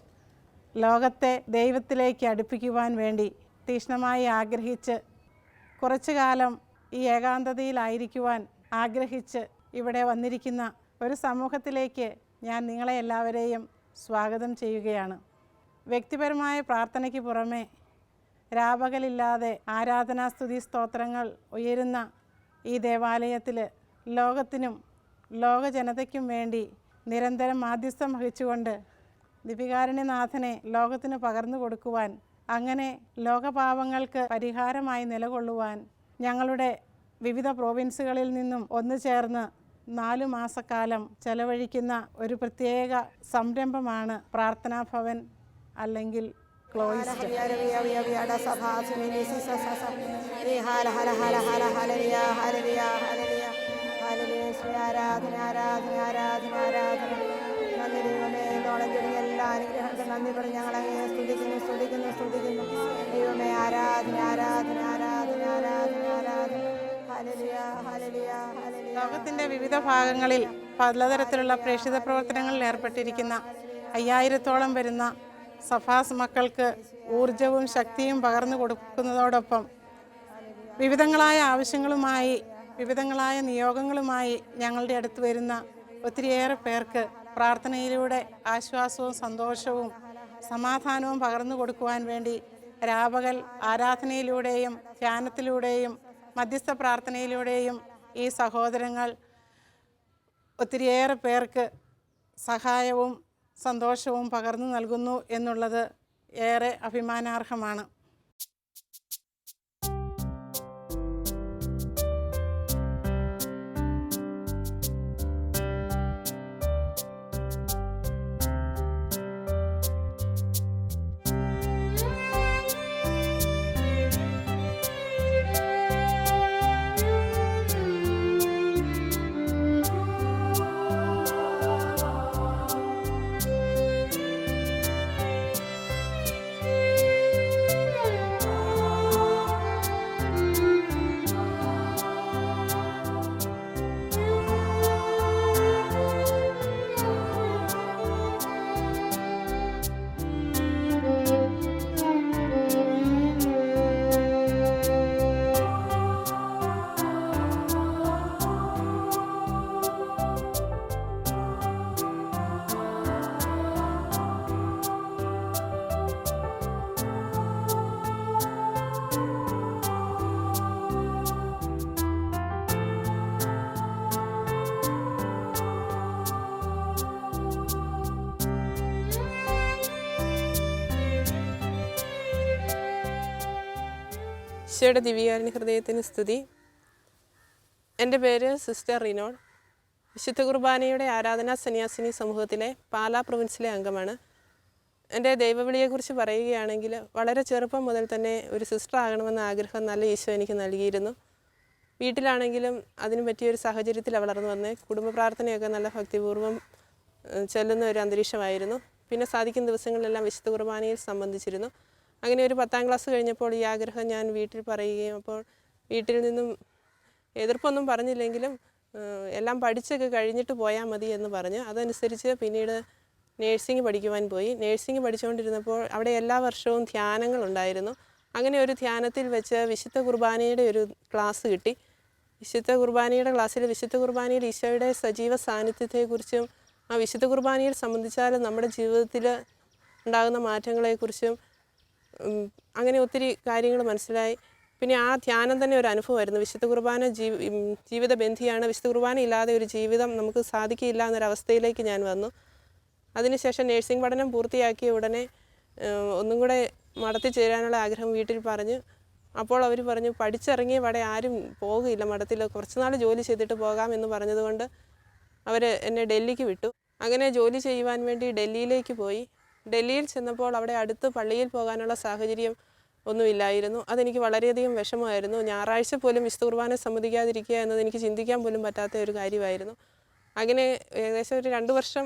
ലോകത്തെ ദൈവത്തിലേക്ക് അടുപ്പിക്കുവാൻ വേണ്ടി തീഷ്ണമായി ആഗ്രഹിച്ച് കുറച്ചു കാലം ഈ ഏകാന്തതയിലായിരിക്കുവാൻ ആഗ്രഹിച്ച് ഇവിടെ വന്നിരിക്കുന്ന ഒരു സമൂഹത്തിലേക്ക് ഞാൻ നിങ്ങളെ എല്ലാവരെയും സ്വാഗതം ചെയ്യുകയാണ്. വ്യക്തിപരമായ പ്രാർത്ഥനയ്ക്ക് പുറമെ രാപകലില്ലാതെ ആരാധനാസ്തുതി സ്തോത്രങ്ങൾ ഉയരുന്ന ഈ ദേവാലയത്തിൽ ലോകത്തിനും ലോകജനതയ്ക്കും വേണ്ടി നിരന്തരം മാധ്യസ്ഥം വഹിച്ചുകൊണ്ട് ദിവികാരുണ്യനാഥനെ ലോകത്തിന് പകർന്നു കൊടുക്കുവാൻ, അങ്ങനെ ലോകപാപങ്ങൾക്ക് പരിഹാരമായി നിലകൊള്ളുവാൻ ഞങ്ങളുടെ വിവിധ പ്രോവിൻസുകളിൽ നിന്നും ഒന്നു ചേർന്ന് 4 മാസക്കാലം ചെലവഴിക്കുന്ന ഒരു പ്രത്യേക സംരംഭമാണ് പ്രാർത്ഥനാ ഭവൻ അല്ലെങ്കിൽ ക്ലോയിസ്റ്റ്. ആരാധന ആരാധന ആരാധന ആരാധന. നന്ദി ദൈവമേ, തോളം ചൊരിഞ്ഞ എല്ലാ അനുഗ്രഹങ്ങൾക്കും നന്ദി പറഞ്ഞ് ഞങ്ങളങ്ങേ സ്തുതിക്കുന്നു സ്തുതിക്കുന്നു സ്തുതിക്കുന്നു. ദൈവമേ, ആരാധന ആരാധന ആരാധന ആരാധന ആരാധന. Hallelujah hallelujah hallelujah. ലോകത്തിൻ്റെ വിവിധ ഭാഗങ്ങളിൽ പലതരത്തിലുള്ള പ്രേക്ഷിത പ്രവർത്തനങ്ങളിൽ ഏർപ്പെട്ടിരിക്കുന്ന 5000-ഓളം വരുന്ന സഭാസ് മക്കൾക്ക് ഊർജവും ശക്തിയും പകർന്നു കൊടുക്കുന്നതോടൊപ്പം വിവിധങ്ങളായ ആവശ്യങ്ങളുമായി വിവിധങ്ങളായ നിയോഗങ്ങളുമായി ഞങ്ങളുടെ അടുത്ത് വരുന്ന ഒത്തിരിയേറെ പേർക്ക് പ്രാർത്ഥനയിലൂടെ ആശ്വാസവും സന്തോഷവും സമാധാനവും പകർന്നു കൊടുക്കുവാൻ വേണ്ടി രാപകൽ ആരാധനയിലൂടെയും ധ്യാനത്തിലൂടെയും മധ്യസ്ഥ പ്രാർത്ഥനയിലൂടെയും ഈ സഹോദരങ്ങൾ ഒത്തിരിയേറെ പേർക്ക് സഹായവും സന്തോഷവും പകർന്നു നൽകുന്നു എന്നുള്ളത് ഏറെ അഭിമാനാർഹമാണ്. ഈശോയുടെ ദിവ്യകാരുണ്യ ഹൃദയത്തിന് സ്തുതി. എൻ്റെ പേര് സിസ്റ്റർ റിനോൾ. വിശുദ്ധ കുർബാനയുടെ ആരാധനാ സന്യാസിനി സമൂഹത്തിലെ പാലാ പ്രൊവിൻസിലെ അംഗമാണ്. എൻ്റെ ദൈവവിളിയെക്കുറിച്ച് പറയുകയാണെങ്കിൽ വളരെ ചെറുപ്പം മുതൽ തന്നെ ഒരു സിസ്റ്റർ ആകണമെന്ന ആഗ്രഹം നല്ല ഈശോ എനിക്ക് നൽകിയിരുന്നു. വീട്ടിലാണെങ്കിലും അതിനു പറ്റിയൊരു സാഹചര്യത്തിൽ വളർന്നു വന്നേ കുടുംബ പ്രാർത്ഥനയൊക്കെ നല്ല ഭക്തിപൂർവ്വം ചെല്ലുന്ന ഒരു അന്തരീക്ഷമായിരുന്നു. പിന്നെ സാധിക്കുന്ന ദിവസങ്ങളിലെല്ലാം വിശുദ്ധ കുർബാനയിൽ സംബന്ധിച്ചിരുന്നു. അങ്ങനെ ഒരു 10ാം ക്ലാസ് കഴിഞ്ഞപ്പോൾ ഈ ആഗ്രഹം ഞാൻ വീട്ടിൽ പറയുകയും അപ്പോൾ വീട്ടിൽ നിന്നും എതിർപ്പൊന്നും പറഞ്ഞില്ലെങ്കിലും എല്ലാം പഠിച്ചൊക്കെ കഴിഞ്ഞിട്ട് പോയാൽ മതി എന്ന് പറഞ്ഞു. അതനുസരിച്ച് പിന്നീട് നേഴ്സിംഗ് പഠിക്കുവാൻ പോയി. നേഴ്സിംഗ് പഠിച്ചുകൊണ്ടിരുന്നപ്പോൾ അവിടെ എല്ലാ വർഷവും ധ്യാനങ്ങളുണ്ടായിരുന്നു. അങ്ങനെ ഒരു ധ്യാനത്തിൽ വെച്ച് വിശുദ്ധ കുർബാനയുടെ ഒരു ക്ലാസ് കിട്ടി. വിശുദ്ധ കുർബാനയുടെ ക്ലാസ്സിൽ വിശുദ്ധ കുർബാനയിൽ ഈശോയുടെ സജീവ സാന്നിധ്യത്തെക്കുറിച്ചും ആ വിശുദ്ധ കുർബാനയിൽ സംബന്ധിച്ചാൽ നമ്മുടെ ജീവിതത്തിൽ ഉണ്ടാകുന്ന മാറ്റങ്ങളെക്കുറിച്ചും അങ്ങനെ ഒത്തിരി കാര്യങ്ങൾ മനസ്സിലായി. പിന്നെ ആ ധ്യാനം തന്നെ ഒരു അനുഭവമായിരുന്നു. വിശുദ്ധ കുർബാന ജീവിത ബന്ധിയാണ്. വിശുദ്ധ കുർബാന ഇല്ലാതെ ഒരു ജീവിതം നമുക്ക് സാധിക്കില്ല എന്നൊരവസ്ഥയിലേക്ക് ഞാൻ വന്നു. അതിനുശേഷം നേഴ്സിംഗ് പഠനം പൂർത്തിയാക്കിയ ഉടനെ ഒന്നും കൂടെ മഠത്തിൽ ചേരാനുള്ള ആഗ്രഹം വീട്ടിൽ പറഞ്ഞു. അപ്പോൾ അവർ പറഞ്ഞു, പഠിച്ചിറങ്ങിയ അവിടെ ആരും പോകില്ല മഠത്തിൽ, കുറച്ച് നാൾ ജോലി ചെയ്തിട്ട് പോകാമെന്ന് പറഞ്ഞതുകൊണ്ട് അവർ എന്നെ ഡൽഹിക്ക് വിട്ടു. അങ്ങനെ ജോലി ചെയ്യുവാൻ വേണ്ടി ഡൽഹിയിലേക്ക് പോയി. ഡൽഹിയിൽ ചെന്നപ്പോൾ അവിടെ അടുത്ത് പള്ളിയിൽ പോകാനുള്ള സാഹചര്യം ഒന്നുമില്ലായിരുന്നു. അതെനിക്ക് വളരെയധികം വിഷമമായിരുന്നു. ഞായറാഴ്ച പോലും വിശുദ്ധ കുർബാന സമ്മതിക്കാതിരിക്കുക എന്നത് എനിക്ക് ചിന്തിക്കാൻ പോലും പറ്റാത്ത ഒരു കാര്യമായിരുന്നു. അങ്ങനെ ഏകദേശം ഒരു 2 വർഷം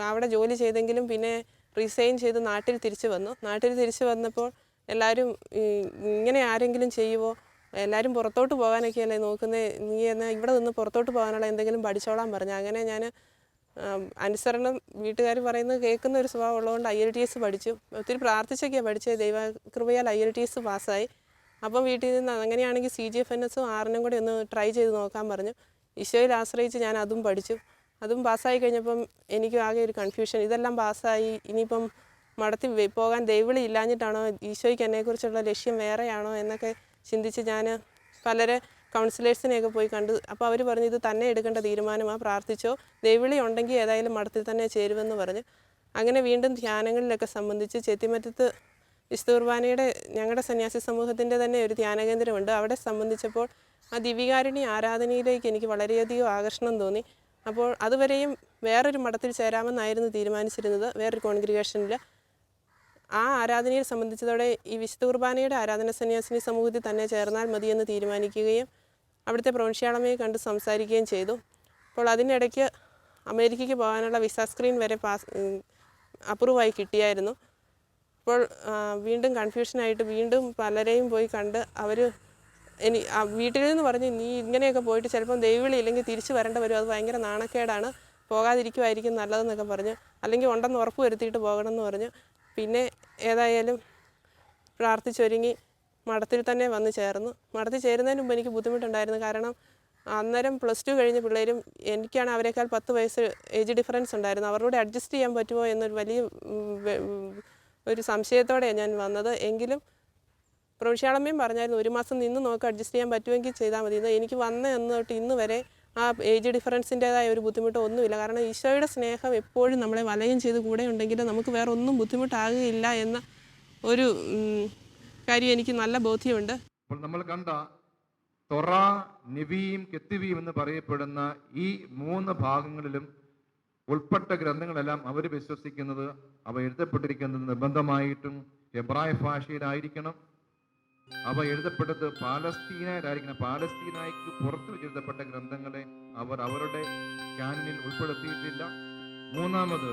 അവിടെ ജോലി ചെയ്തെങ്കിലും പിന്നെ റിസൈൻ ചെയ്ത് നാട്ടിൽ തിരിച്ചു വന്നു. നാട്ടിൽ തിരിച്ചു വന്നപ്പോൾ എല്ലാവരും ഇങ്ങനെ ആരെങ്കിലും ചെയ്യുമോ, എല്ലാവരും പുറത്തോട്ട് പോകാനൊക്കെയല്ലേ നോക്കുന്നത്, നീ എന്നാൽ ഇവിടെ നിന്ന് പുറത്തോട്ട് പോകാനുള്ള എന്തെങ്കിലും പഠിച്ചോളാൻ പറഞ്ഞു. അങ്ങനെ ഞാൻ അനുസരണം വീട്ടുകാർ പറയുന്നത് കേൾക്കുന്ന ഒരു സ്വഭാവം ഉള്ളതുകൊണ്ട് IELTS പഠിച്ചു. ഒത്തിരി പ്രാർത്ഥിച്ചൊക്കെയാണ് പഠിച്ചത്. ദൈവകൃപയാൽ IELTS പാസ്സായി. അപ്പം വീട്ടിൽ നിന്ന് അങ്ങനെയാണെങ്കിൽ CGFNSും 6നും കൂടി ഒന്ന് ട്രൈ ചെയ്ത് നോക്കാൻ പറഞ്ഞു. ഈശോയിൽ ആശ്രയിച്ച് ഞാൻ അതും പഠിച്ചു. അതും പാസ്സായി കഴിഞ്ഞപ്പം എനിക്ക് ആകെ ഒരു കൺഫ്യൂഷൻ. ഇതെല്ലാം പാസ്സായി, ഇനിയിപ്പം മഠത്തിൽ പോകാൻ ദൈവവിളി ഇല്ലാഞ്ഞിട്ടാണോ, ഈശോയ്ക്ക് എന്നെക്കുറിച്ചുള്ള ലക്ഷ്യം വേറെയാണോ എന്നൊക്കെ ചിന്തിച്ച് ഞാൻ പലരെ കൗൺസിലേഴ്സിനെയൊക്കെ പോയി കണ്ടു. അപ്പോൾ അവർ പറഞ്ഞു, ഇത് തന്നെ എടുക്കേണ്ട തീരുമാനമാണ്, പ്രാർത്ഥിച്ചോ, ദൈവവിളി ഉണ്ടെങ്കിൽ ഏതായാലും മഠത്തിൽ തന്നെ ചേരുമെന്ന് പറഞ്ഞു. അങ്ങനെ വീണ്ടും ധ്യാനങ്ങളിലൊക്കെ സംബന്ധിച്ച് ചെത്തിമറ്റത്ത് വിശുദ്ധ കുർബാനയുടെ ഞങ്ങളുടെ സന്യാസി സമൂഹത്തിൻ്റെ തന്നെ ഒരു ധ്യാനകേന്ദ്രമുണ്ട്. അവിടെ സംബന്ധിച്ചപ്പോൾ ആ ദിവ്യകാരുണ്യ ആരാധനയിലേക്ക് എനിക്ക് വളരെയധികം ആകർഷണം തോന്നി. അപ്പോൾ അതുവരെയും വേറൊരു മഠത്തിൽ ചേരാമെന്നായിരുന്നു തീരുമാനിച്ചിരുന്നത്, വേറൊരു കോൺഗ്രിഗേഷനിൽ. ആ ആരാധനയെ സംബന്ധിച്ചതോടെ ഈ വിശുദ്ധ കുർബാനയുടെ ആരാധന സന്യാസിനി സമൂഹത്തിൽ തന്നെ ചേർന്നാൽ മതിയെന്ന് തീരുമാനിക്കുകയും അവിടുത്തെ പ്രൊവിൻഷ്യാളമ്മയെ കണ്ട് സംസാരിക്കുകയും ചെയ്തു. അപ്പോൾ അതിനിടയ്ക്ക് അമേരിക്കയ്ക്ക് പോകാനുള്ള വിസ സ്ക്രീൻ വരെ അപ്രൂവായി കിട്ടിയായിരുന്നു. അപ്പോൾ വീണ്ടും കൺഫ്യൂഷനായിട്ട് വീണ്ടും പലരെയും പോയി കണ്ട് അവർ വീട്ടിൽ നിന്ന് പറഞ്ഞ് നീ ഇങ്ങനെയൊക്കെ പോയിട്ട് ചിലപ്പം ദൈവവിളി ഇല്ലെങ്കിൽ തിരിച്ചു വരേണ്ട വരും, അത് ഭയങ്കര നാണക്കേടാണ്, പോകാതിരിക്കുമായിരിക്കും നല്ലതെന്നൊക്കെ പറഞ്ഞു. അല്ലെങ്കിൽ ഉണ്ടെന്ന് ഉറപ്പ് വരുത്തിയിട്ട് പോകണമെന്ന് പറഞ്ഞു. പിന്നെ ഏതായാലും പ്രാർത്ഥിച്ചൊരുങ്ങി മഠത്തിൽ തന്നെ വന്ന് ചേർന്നു. മഠത്തിൽ ചേരുന്നതിന് മുമ്പ് എനിക്ക് ബുദ്ധിമുട്ടുണ്ടായിരുന്നു. കാരണം അന്നേരം +2 കഴിഞ്ഞ പിള്ളേരും എനിക്കാണ് അവരെക്കാൾ 10 വയസ്സ് ഏജ് ഡിഫറൻസ് ഉണ്ടായിരുന്നു. അവരോട് അഡ്ജസ്റ്റ് ചെയ്യാൻ പറ്റുമോ എന്നൊരു വലിയ ഒരു സംശയത്തോടെയാണ് ഞാൻ വന്നത്. എങ്കിലും പ്രൊവിൻഷ്യാളമ്മയും പറഞ്ഞായിരുന്നു 1 മാസം നിന്ന് നോക്ക്, അഡ്ജസ്റ്റ് ചെയ്യാൻ പറ്റുമെങ്കിൽ ചെയ്താൽ മതി. എനിക്ക് വന്ന അന്ന് തൊട്ട് ഇന്ന് വരെ ആ ഏജ് ഡിഫറൻസിൻ്റേതായ ഒരു ബുദ്ധിമുട്ടോ ഒന്നുമില്ല. കാരണം ഈശോയുടെ സ്നേഹം എപ്പോഴും നമ്മളെ വലയം ചെയ്ത് കൂടെ ഉണ്ടെങ്കിൽ നമുക്ക് വേറെ ഒന്നും ബുദ്ധിമുട്ടാകുകയില്ല എന്ന ഒരു കാര്യം എനിക്ക് നല്ല ബോധ്യമുണ്ട്. അപ്പോൾ നമ്മൾ കണ്ട തൊറ, നിവീം, കെത്തിവീം എന്ന് പറയപ്പെടുന്ന ഈ 3 ഭാഗങ്ങളിലും ഉൾപ്പെട്ട ഗ്രന്ഥങ്ങളെല്ലാം അവർ വിശ്വസിക്കുന്നത് അവ എഴുതപ്പെട്ടിരിക്കുന്നത് നിർബന്ധമായിട്ടും എബ്രായ ഭാഷയിലായിരിക്കണം. അവ എഴുതപ്പെട്ടത് പാലസ്തീനയിലായിരിക്കണം. പാലസ്തീനായ്ക്ക് പുറത്ത് എഴുതപ്പെട്ട ഗ്രന്ഥങ്ങളെ അവർ അവരുടെ ക്യാനിൽ ഉൾപ്പെടുത്തിയിട്ടില്ല. മൂന്നാമത്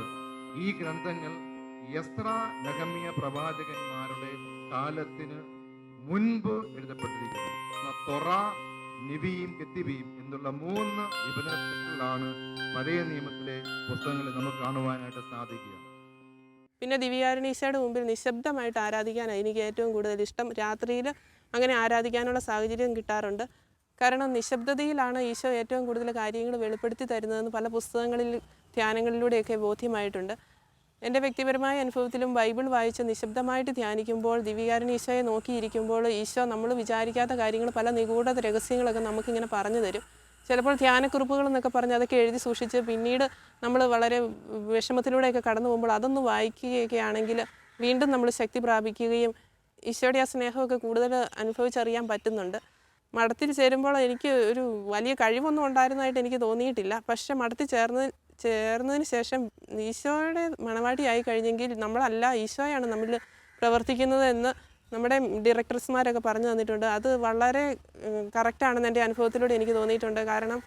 ഈ ഗ്രന്ഥങ്ങൾ എസ്രാ, നെഹമ്യ പ്രവാചകന്മാരുടെ കാലത്തിന് മുൻപ് എഴുതപ്പെട്ടിരിക്കുന്നു. തൊറ, നിവീം, കെത്തിവീം എന്നുള്ള 3 വിഭജനത്തിലാണ് പഴയ നിയമത്തിലെ പുസ്തകങ്ങളിൽ നമുക്ക് കാണുവാനായിട്ട് സാധിക്കുക. പിന്നെ ദിവ്യകാരുണ്യ മുമ്പിൽ നിശബ്ദമായിട്ട് ആരാധിക്കാനാണ് എനിക്ക് ഏറ്റവും കൂടുതൽ ഇഷ്ടം. രാത്രിയിൽ അങ്ങനെ ആരാധിക്കാനുള്ള സാഹചര്യം കിട്ടാറുണ്ട്. കാരണം നിശബ്ദതയിലാണ് ഈശോ ഏറ്റവും കൂടുതൽ കാര്യങ്ങൾ വെളിപ്പെടുത്തി തരുന്നതെന്ന് പല പുസ്തകങ്ങളിൽ ധ്യാനങ്ങളിലൂടെയൊക്കെ ബോധ്യമായിട്ടുണ്ട്. എൻ്റെ വ്യക്തിപരമായ അനുഭവത്തിലും ബൈബിൾ വായിച്ച് നിശബ്ദമായിട്ട് ധ്യാനിക്കുമ്പോൾ, ദിവ്യകാരുണ്യ ഈശോയെ നോക്കിയിരിക്കുമ്പോൾ ഈശോ നമ്മൾ വിചാരിക്കാത്ത കാര്യങ്ങൾ, പല നിഗൂഢ രഹസ്യങ്ങളൊക്കെ നമുക്കിങ്ങനെ പറഞ്ഞു തരും. ചിലപ്പോൾ ധ്യാനക്കുറിപ്പുകൾ എന്നൊക്കെ പറഞ്ഞ് അതൊക്കെ എഴുതി സൂക്ഷിച്ച് പിന്നീട് നമ്മൾ വളരെ വിഷമത്തിലൂടെയൊക്കെ കടന്നു പോകുമ്പോൾ അതൊന്ന് വായിക്കുകയൊക്കെ ആണെങ്കിൽ വീണ്ടും നമ്മൾ ശക്തി പ്രാപിക്കുകയും ഈശോയുടെ ആ സ്നേഹമൊക്കെ കൂടുതൽ അനുഭവിച്ചറിയാൻ പറ്റുന്നുണ്ട്. മഠത്തിൽ ചേരുമ്പോൾ എനിക്ക് ഒരു വലിയ കഴിവൊന്നും ഉണ്ടായിരുന്നതായിട്ട് എനിക്ക് തോന്നിയിട്ടില്ല. പക്ഷേ മഠത്തിൽ ചേർന്നതിന് ശേഷം ഈശോയുടെ മണവാട്ടിയായി കഴിഞ്ഞെങ്കിൽ നമ്മളല്ല, ഈശോയാണ് നമ്മളിൽ പ്രവർത്തിക്കുന്നത് എന്ന് നമ്മുടെ ഡയറക്ടർമാരൊക്കെ പറഞ്ഞു തന്നിട്ടുണ്ട്. അത് വളരെ കറക്റ്റാണെന്ന് എൻ്റെ അനുഭവത്തിലൂടെ എനിക്ക് തോന്നിയിട്ടുണ്ട്. കാരണം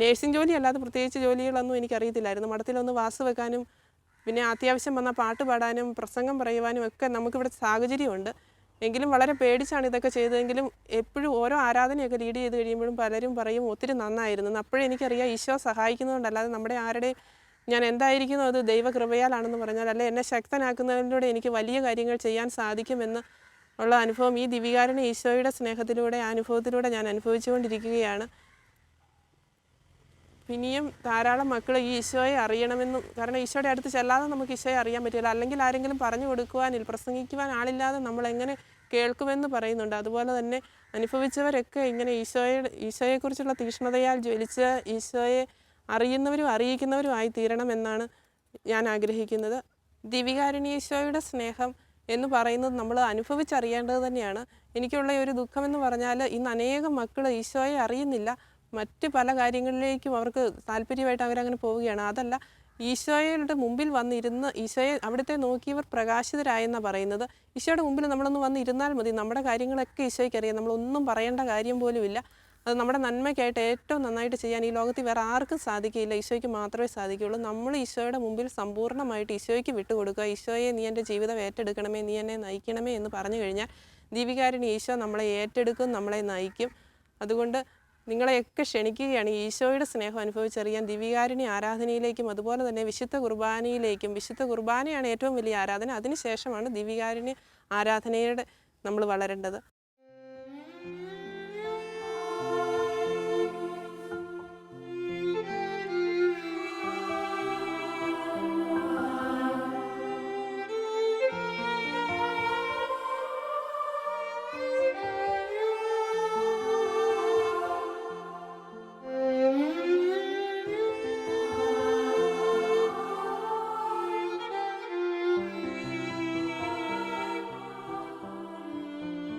നേഴ്സിംഗ് ജോലി അല്ലാതെ പ്രത്യേകിച്ച് ജോലികളൊന്നും എനിക്കറിയത്തില്ലായിരുന്നു. മഠത്തിലൊന്ന് വാസ് വെക്കാനും പിന്നെ അത്യാവശ്യം വന്നാൽ പാട്ട് പാടാനും പ്രസംഗം പറയുവാനും ഒക്കെ നമുക്കിവിടെ സാഹചര്യമുണ്ട്. എങ്കിലും വളരെ പേടിച്ചാണ് ഇതൊക്കെ ചെയ്തതെങ്കിലും എപ്പോഴും ഓരോ ആരാധനയൊക്കെ ലീഡ് ചെയ്ത് കഴിയുമ്പോഴും പലരും പറയും ഒത്തിരി നന്നായിരുന്നു. അപ്പോഴേ എനിക്കറിയാം ഈശോ സഹായിക്കുന്നതുകൊണ്ടല്ലാതെ നമ്മുടെ ആരുടെയും ഞാൻ എന്തായിരിക്കുന്നു അത് ദൈവകൃപയാലാണെന്ന് പറഞ്ഞാൽ, അല്ലെ എന്നെ ശക്തനാക്കുന്നതിലൂടെ എനിക്ക് വലിയ കാര്യങ്ങൾ ചെയ്യാൻ സാധിക്കുമെന്ന് ഉള്ള അനുഭവം ഈ ദിവ്യകാരുണ്യ ഈശോയുടെ സ്നേഹത്തിലൂടെ, അനുഭവത്തിലൂടെ ഞാൻ അനുഭവിച്ചുകൊണ്ടിരിക്കുകയാണ്. പിന്നെയും ധാരാളം മക്കൾ ഈ ഈശോയെ അറിയണമെന്നും, കാരണം ഈശോയുടെ അടുത്ത് ചെല്ലാതെ നമുക്ക് ഈശോയെ അറിയാൻ പറ്റില്ല. അല്ലെങ്കിൽ ആരെങ്കിലും പറഞ്ഞു കൊടുക്കുവാനിൽ പ്രസംഗിക്കുവാൻ ആളില്ലാതെ നമ്മളെങ്ങനെ കേൾക്കുമെന്ന് പറയുന്നുണ്ട്. അതുപോലെ തന്നെ അനുഭവിച്ചവരൊക്കെ ഇങ്ങനെ ഈശോയെക്കുറിച്ചുള്ള തീക്ഷ്ണതയാൽ ജ്വലിച്ച് ഈശോയെ അറിയുന്നവരും അറിയിക്കുന്നവരും ആയി തീരണമെന്നാണ് ഞാൻ ആഗ്രഹിക്കുന്നത്. ദിവ്യകാരുണ്യ ഈശോയുടെ സ്നേഹം എന്ന് പറയുന്നത് നമ്മൾ അനുഭവിച്ചറിയേണ്ടത് തന്നെയാണ്. എനിക്കുള്ള ഒരു ദുഃഖമെന്ന് പറഞ്ഞാൽ ഇന്ന് അനേകം മക്കൾ ഈശോയെ അറിയുന്നില്ല, മറ്റ് പല കാര്യങ്ങളിലേക്കും അവർക്ക് താല്പര്യമായിട്ട് അവരങ്ങനെ പോവുകയാണ്. അതല്ല, ഈശോയുടെ മുമ്പിൽ വന്നിരുന്ന് ഈശോയെ അവിടുത്തെ നോക്കിയവർ പ്രകാശിതരായെന്നാണ് പറയുന്നത്. ഈശോയുടെ മുമ്പിൽ നമ്മളൊന്ന് വന്നിരുന്നാൽ മതി, നമ്മുടെ കാര്യങ്ങളൊക്കെ ഈശോയ്ക്ക് അറിയാം, നമ്മളൊന്നും പറയേണ്ട കാര്യം പോലുമില്ല. അത് നമ്മുടെ നന്മയ്ക്കായിട്ട് ഏറ്റവും നന്നായിട്ട് ചെയ്യാൻ ഈ ലോകത്തിൽ വേറെ ആർക്കും സാധിക്കില്ല, ഈശോയ്ക്ക് മാത്രമേ സാധിക്കുകയുള്ളൂ. നമ്മൾ ഈശോയുടെ മുമ്പിൽ സമ്പൂർണ്ണമായിട്ട് ഈശോയ്ക്ക് വിട്ടുകൊടുക്കുക. ഈശോയെ നീ എൻ്റെ ജീവിതം ഏറ്റെടുക്കണമേ, നീ എന്നെ നയിക്കണമേ എന്ന് പറഞ്ഞു കഴിഞ്ഞാൽ ദിവ്യകാരുണ്യ ഈശോ നമ്മളെ ഏറ്റെടുക്കും, നമ്മളെ നയിക്കും. അതുകൊണ്ട് നിങ്ങളെയൊക്കെ ക്ഷണിക്കുകയാണ് ഈശോയുടെ സ്നേഹം അനുഭവിച്ചറിയാൻ ദിവ്യകാരുണ്യ ആരാധനയിലേക്കും അതുപോലെ തന്നെ വിശുദ്ധ കുർബാനയിലേക്കും. വിശുദ്ധ കുർബാനയാണ് ഏറ്റവും വലിയ ആരാധന, അതിനുശേഷമാണ് ദിവ്യകാരുണ്യ ആരാധനയുടെ നമ്മൾ വളരേണ്ടത്.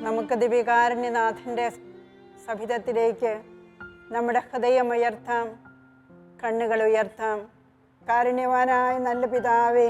നമുക്ക് ദിവ്യകാരുണ്യനാഥൻ്റെ സവിധത്തിലേക്ക് നമ്മുടെ ഹൃദയം ഉയർത്താം, കണ്ണുകൾ ഉയർത്താം. കാരുണ്യവാനായ നല്ല പിതാവേ,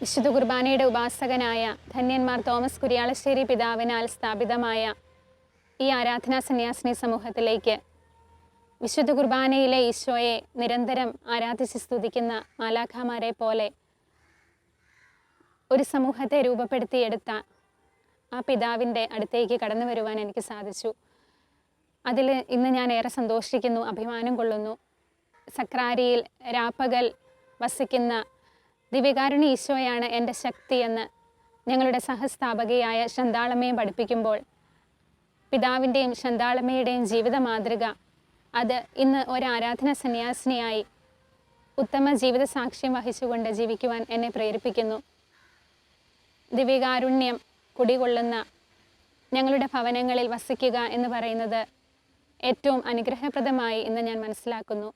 വിശുദ്ധ കുർബാനയുടെ ഉപാസകനായ ധന്യന്മാർ തോമസ് കുര്യാളശ്ശേരി പിതാവിനാൽ സ്ഥാപിതമായ ഈ ആരാധനാ സന്യാസിനി സമൂഹത്തിലേക്ക് വിശുദ്ധ കുർബാനയിലെ ഈശോയെ നിരന്തരം ആരാധിച്ച് സ്തുതിക്കുന്ന മാലാഖമാരെ പോലെ ഒരു സമൂഹത്തെ രൂപപ്പെടുത്തിയെടുത്ത ആ പിതാവിൻ്റെ അടുത്തേക്ക് കടന്നു വരുവാൻ എനിക്ക് സാധിച്ചു. അതിൽ ഇന്ന് ഞാൻ ഏറെ സന്തോഷിക്കുന്നു, അഭിമാനം കൊള്ളുന്നു. സക്രാരിയിൽ രാപ്പകൽ വസിക്കുന്ന ദിവ്യകാരുണ്യ ഈശോയാണ് എൻ്റെ ശക്തിയെന്ന് ഞങ്ങളുടെ സഹസ്ഥാപകയായ ശന്താളമ്മയും പഠിപ്പിക്കുമ്പോൾ പിതാവിൻ്റെയും ശന്താളമ്മയുടെയും ജീവിത മാതൃക അത് ഇന്ന് ഒരു ആരാധന സന്യാസിനിയായി ഉത്തമ ജീവിത സാക്ഷ്യം വഹിച്ചുകൊണ്ട് ജീവിക്കുവാൻ എന്നെ പ്രേരിപ്പിക്കുന്നു. ദിവ്യകാരുണ്യം കുടികൊള്ളുന്ന ഞങ്ങളുടെ ഭവനങ്ങളിൽ വസിക്കുക എന്ന് പറയുന്നത് ഏറ്റവും അനുഗ്രഹപ്രദമായി ഇന്ന് ഞാൻ മനസ്സിലാക്കുന്നു.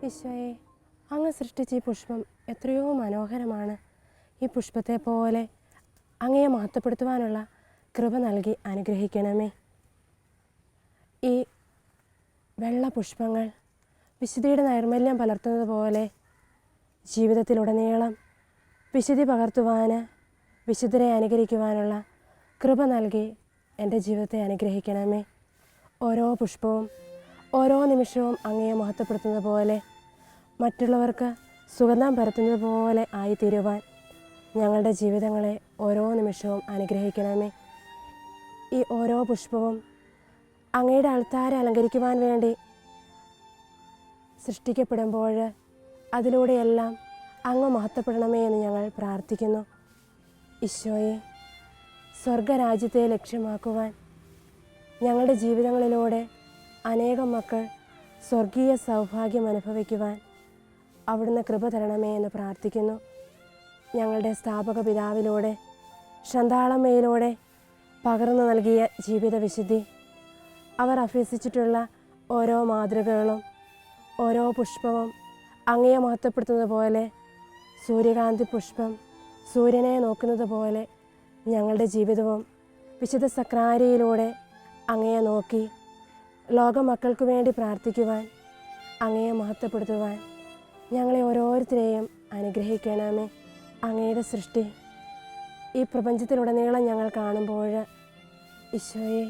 ഈശോയെ, അങ്ങ് സൃഷ്ടിച്ച ഈ പുഷ്പം എത്രയോ മനോഹരമാണ്. ഈ പുഷ്പത്തെ പോലെ അങ്ങയെ മഹത്വപ്പെടുത്തുവാനുള്ള കൃപ നൽകി അനുഗ്രഹിക്കണമേ. ഈ വെള്ള പുഷ്പങ്ങൾ വിശുദ്ധിയുടെ നൈർമല്യം പലർത്തുന്നത് പോലെ ജീവിതത്തിലുടനീളം വിശുദ്ധി പകർത്തുവാൻ, വിശുദ്ധരെ അനുകരിക്കുവാനുള്ള കൃപ നൽകി എൻ്റെ ജീവിതത്തെ അനുഗ്രഹിക്കണമേ. ഓരോ പുഷ്പവും ഓരോ നിമിഷവും അങ്ങയെ മഹത്വപ്പെടുത്തുന്നത് പോലെ മറ്റുള്ളവർക്ക് സുഗന്ധം പരത്തുന്നത് പോലെ ആയിത്തീരുവാൻ ഞങ്ങളുടെ ജീവിതങ്ങളെ ഓരോ നിമിഷവും അനുഗ്രഹിക്കണമേ. ഈ ഓരോ പുഷ്പവും അങ്ങയുടെ അൾത്താരെ അലങ്കരിക്കുവാൻ വേണ്ടി സൃഷ്ടിക്കപ്പെടുമ്പോൾ അതിലൂടെയെല്ലാം അങ്ങ് മഹത്വപ്പെടണമേ എന്ന് ഞങ്ങൾ പ്രാർത്ഥിക്കുന്നു. ഈശോയെ, സ്വർഗരാജ്യത്തെ ലക്ഷ്യമാക്കുവാൻ ഞങ്ങളുടെ ജീവിതങ്ങളിലൂടെ അനേകം മക്കൾ സ്വർഗീയ സൗഭാഗ്യം അനുഭവിക്കുവാൻ അവിടുന്ന് കൃപ തരണമേ എന്ന് പ്രാർത്ഥിക്കുന്നു. ഞങ്ങളുടെ സ്ഥാപക പിതാവിലൂടെ ശന്താളമ്മയിലൂടെ പകർന്നു നൽകിയ ജീവിത വിശുദ്ധി, അവർ അഭ്യസിച്ചിട്ടുള്ള ഓരോ മാതൃകകളും ഓരോ പുഷ്പവും അങ്ങയെ മഹത്വപ്പെടുത്തുന്നത് പോലെ സൂര്യകാന്തി പുഷ്പം സൂര്യനെ നോക്കുന്നത് പോലെ ഞങ്ങളുടെ ജീവിതവും വിശുദ്ധ സക്രാരിയിലൂടെ അങ്ങയെ നോക്കി ലോകമക്കൾക്ക് വേണ്ടി പ്രാർത്ഥിക്കുവാൻ, അങ്ങയെ മഹത്വപ്പെടുത്തുവാൻ ഞങ്ങളെ ഓരോരുത്തരെയും അനുഗ്രഹിക്കണമേ. അങ്ങയുടെ സൃഷ്ടി ഈ പ്രപഞ്ചത്തിലുടനീളം ഞങ്ങൾ കാണുമ്പോൾ ഈശോയെ,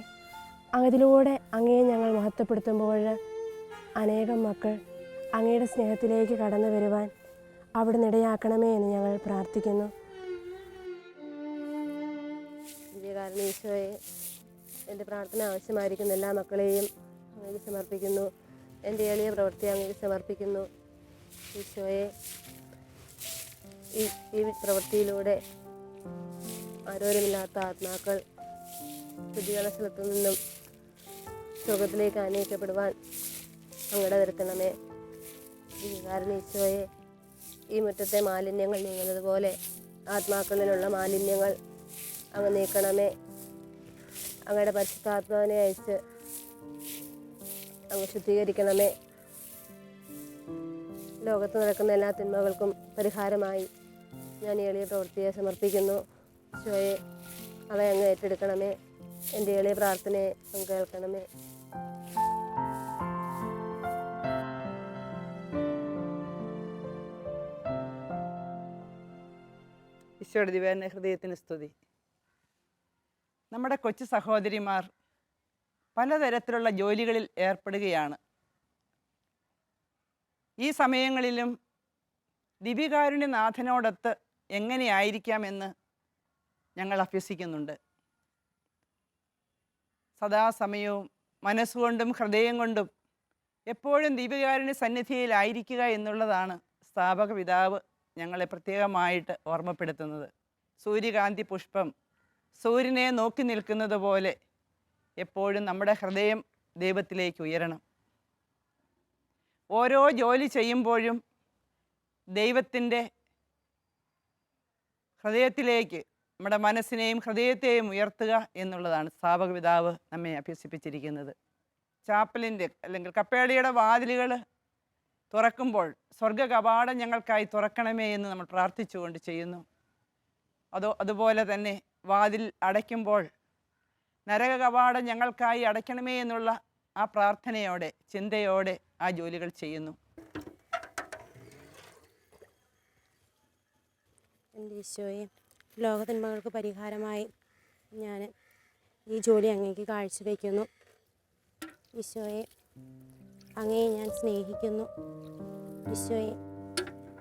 അതിലൂടെ അങ്ങയെ ഞങ്ങൾ മഹത്വപ്പെടുത്തുമ്പോൾ അനേകം മക്കൾ അങ്ങയുടെ സ്നേഹത്തിലേക്ക് കടന്നു വരുവാൻ അവിടുന്ന് ഇടയാക്കണമേ എന്ന് ഞങ്ങൾ പ്രാർത്ഥിക്കുന്നു. ദിവ്യകാരുണ്യ ഈശോയെ, എൻ്റെ പ്രാർത്ഥന ആവശ്യമായിരിക്കുന്ന എല്ലാ മക്കളെയും അങ്ങേക്ക് സമർപ്പിക്കുന്നു. എൻ്റെ എളിയ പ്രവൃത്തി അങ്ങേക്ക് സമർപ്പിക്കുന്നു. ഈശോയെ, ഈ പ്രവൃത്തിയിലൂടെ ആരോരുമില്ലാത്ത ആത്മാക്കൾ ശുദ്ധീകരണ സ്ഥലത്തു നിന്നും സ്വർഗത്തിലേക്ക് അനയിക്കപ്പെടുവാൻ അങ്ങടെ വരുത്തണമേ. കാരണം ഈശോയെ, ഈ മുറ്റത്തെ മാലിന്യങ്ങൾ നീങ്ങുന്നത് പോലെ ആത്മാക്കളിലുള്ള മാലിന്യങ്ങൾ അങ്ങ് നീക്കണമേ. അങ്ങയുടെ പരിശുദ്ധാത്മാവിനെ അയച്ച് അങ്ങ് ശുദ്ധീകരിക്കണമേ. ലോകത്ത് നടക്കുന്ന എല്ലാ തിന്മകൾക്കും പരിഹാരമായി ഞാൻ എളിയ പ്രവൃത്തിയെ സമർപ്പിക്കുന്നു. ഈശോയെ, അവയെ അങ്ങ് ഏറ്റെടുക്കണമേ. എൻ്റെ എളിയ പ്രാർത്ഥനയെ അങ്ങ് കേൾക്കണമേ. ഈശോയുടെ ദിവ്യ ഹൃദയത്തിന് സ്തുതി. നമ്മുടെ കൊച്ചു സഹോദരിമാർ പലതരത്തിലുള്ള ജോലികളിൽ ഏർപ്പെടുകയാണ്. ഈ സമയങ്ങളിലും ദിവ്യകാരുണ്യനാഥനോടൊത്ത് എങ്ങനെയായിരിക്കാമെന്ന് ഞങ്ങൾ അഭ്യസിക്കുന്നുണ്ട്. സദാസമയവും മനസ്സുകൊണ്ടും ഹൃദയം കൊണ്ടും എപ്പോഴും ദീപകാരുണ്യ സന്നിധിയിലായിരിക്കുക എന്നുള്ളതാണ് സ്ഥാപക പിതാവ് ഞങ്ങളെ പ്രത്യേകമായിട്ട് ഓർമ്മപ്പെടുത്തുന്നത്. സൂര്യകാന്തി പുഷ്പം സൂര്യനെ നോക്കി നിൽക്കുന്നത് പോലെ എപ്പോഴും നമ്മുടെ ഹൃദയം ദൈവത്തിലേക്ക് ഉയരണം. ഓരോ ജോലി ചെയ്യുമ്പോഴും ദൈവത്തിൻ്റെ ഹൃദയത്തിലേക്ക് നമ്മുടെ മനസ്സിനെയും ഹൃദയത്തെയും ഉയർത്തുക എന്നുള്ളതാണ് സ്ഥാപക പിതാവ് നമ്മെ അഭ്യസിപ്പിച്ചിരിക്കുന്നത്. ചാപ്പലിൻ്റെ അല്ലെങ്കിൽ കപ്പേളിയുടെ വാതിലുകൾ തുറക്കുമ്പോൾ സ്വർഗ കവാടം ഞങ്ങൾക്കായി തുറക്കണമേ എന്ന് നമ്മൾ പ്രാർത്ഥിച്ചുകൊണ്ട് ചെയ്യുന്നു. അതുപോലെ തന്നെ വാതിൽ അടയ്ക്കുമ്പോൾ നരക കവാടം ഞങ്ങൾക്കായി അടയ്ക്കണമേ എന്നുള്ള ആ പ്രാർത്ഥനയോടെ ചിന്തയോടെ ആ ജോലികൾ ചെയ്യുന്നു. എൻ്റെ ഈശോയെ, ലോകത്തിന്മകൾക്ക് പരിഹാരമായി ഞാൻ ഈ ജോലി അങ്ങേക്ക് കാഴ്ചവെക്കുന്നു. ഈശോയെ, അങ്ങയെ ഞാൻ സ്നേഹിക്കുന്നു. ഈശോയെ,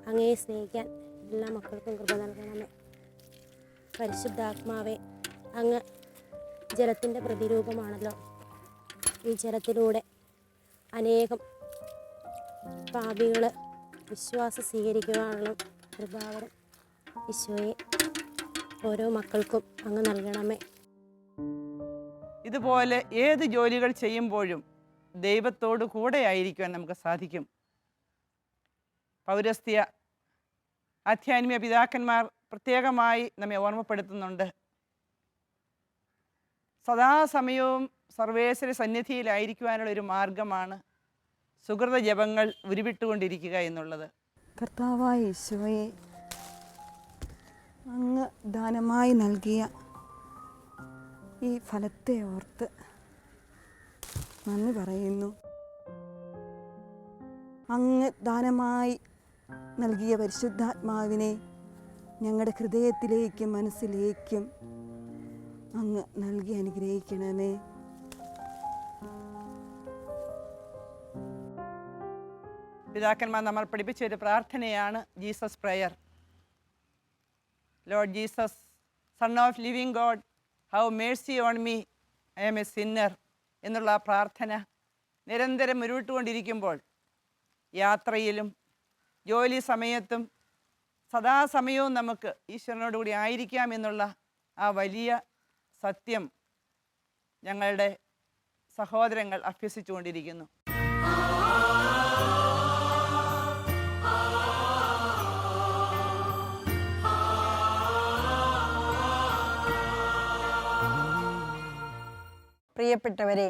അങ്ങയെ സ്നേഹിക്കാൻ എല്ലാ മക്കൾക്കും കൃപ നൽകണമേ. പരിശുദ്ധാത്മാവെ, അങ്ങ് ജലത്തിൻ്റെ പ്രതിരൂപമാണല്ലോ. ഈ ജലത്തിലൂടെ അനേകം പാപികൾ വിശ്വാസം സ്വീകരിക്കുവാനുള്ള കൃപാവരം ഈശോയെ ഓരോ മക്കൾക്കും അങ്ങ് നൽകണമേ. ഇതുപോലെ ഏത് ജോലികൾ ചെയ്യുമ്പോഴും ദൈവത്തോട് കൂടെ ആയിരിക്കുവാൻ നമുക്ക് സാധിക്കും. പൗരസ്ത്യ ആധ്യാത്മിക പിതാക്കന്മാർ പ്രത്യേകമായി നമ്മെ ഓർമ്മപ്പെടുത്തുന്നുണ്ട്. സദാസമയവും സർവേശ്വര സന്നിധിയിലായിരിക്കുവാനുള്ള ഒരു മാർഗമാണ് സുഹൃത ജപങ്ങൾ ഉരുവിട്ടുകൊണ്ടിരിക്കുക എന്നുള്ളത്. കർത്താവായ ഈശോയെ, അങ്ങ് ദാനമായി നൽകിയ ഈ ഫലത്തെ ഓർത്ത് നന്ദി പറയുന്നു. അങ്ങ് ദാനമായി നൽകിയ പരിശുദ്ധാത്മാവിനെ ഞങ്ങളുടെ ഹൃദയത്തിലേക്കും മനസ്സിലേക്കും അങ്ങ് നൽകി അനുഗ്രഹിക്കണമേ. പിതാക്കന്മാർ നമ്മൾ പഠിപ്പിച്ച ഒരു പ്രാർത്ഥനയാണ് Jesus prayer. Lord Jesus, son of living God, have mercy on me, I am a sinner എന്നുള്ള ആ പ്രാർത്ഥന നിരന്തരം ഉരുവിട്ടുകൊണ്ടിരിക്കുമ്പോൾ യാത്രയിലും ജോലി സമയത്തും സദാസമയവും നമുക്ക് ഈശ്വരനോടുകൂടി ആയിരിക്കാം എന്നുള്ള ആ വലിയ സത്യം ഞങ്ങളുടെ സഹോദരങ്ങൾ അഭ്യസിച്ചുകൊണ്ടിരിക്കുന്നു. പ്രിയപ്പെട്ടവരെ,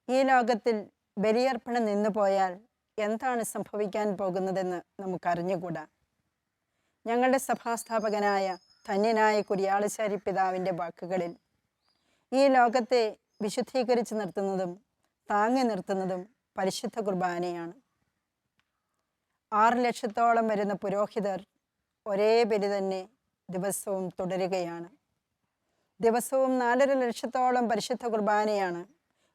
ഈ ലോകത്തിൽ ബലിയർപ്പണം നിന്നു പോയാൽ എന്താണ് സംഭവിക്കാൻ പോകുന്നതെന്ന് നമുക്കറിഞ്ഞുകൂടാ. ഞങ്ങളുടെ സഭാസ്ഥാപകനായ ധന്യനായ കുര്യാളശ്ശേരി പിതാവിൻ്റെ വാക്കുകളിൽ ഈ ലോകത്തെ വിശുദ്ധീകരിച്ച് നിർത്തുന്നതും താങ്ങി നിർത്തുന്നതും പരിശുദ്ധ കുർബാനയാണ്. 6 ലക്ഷത്തോളം വരുന്ന പുരോഹിതർ ഒരേ ബലി തന്നെ ദിവസവും തുടരുകയാണ്. ദിവസവും 4.5 ലക്ഷത്തോളം പരിശുദ്ധ കുർബാനയാണ്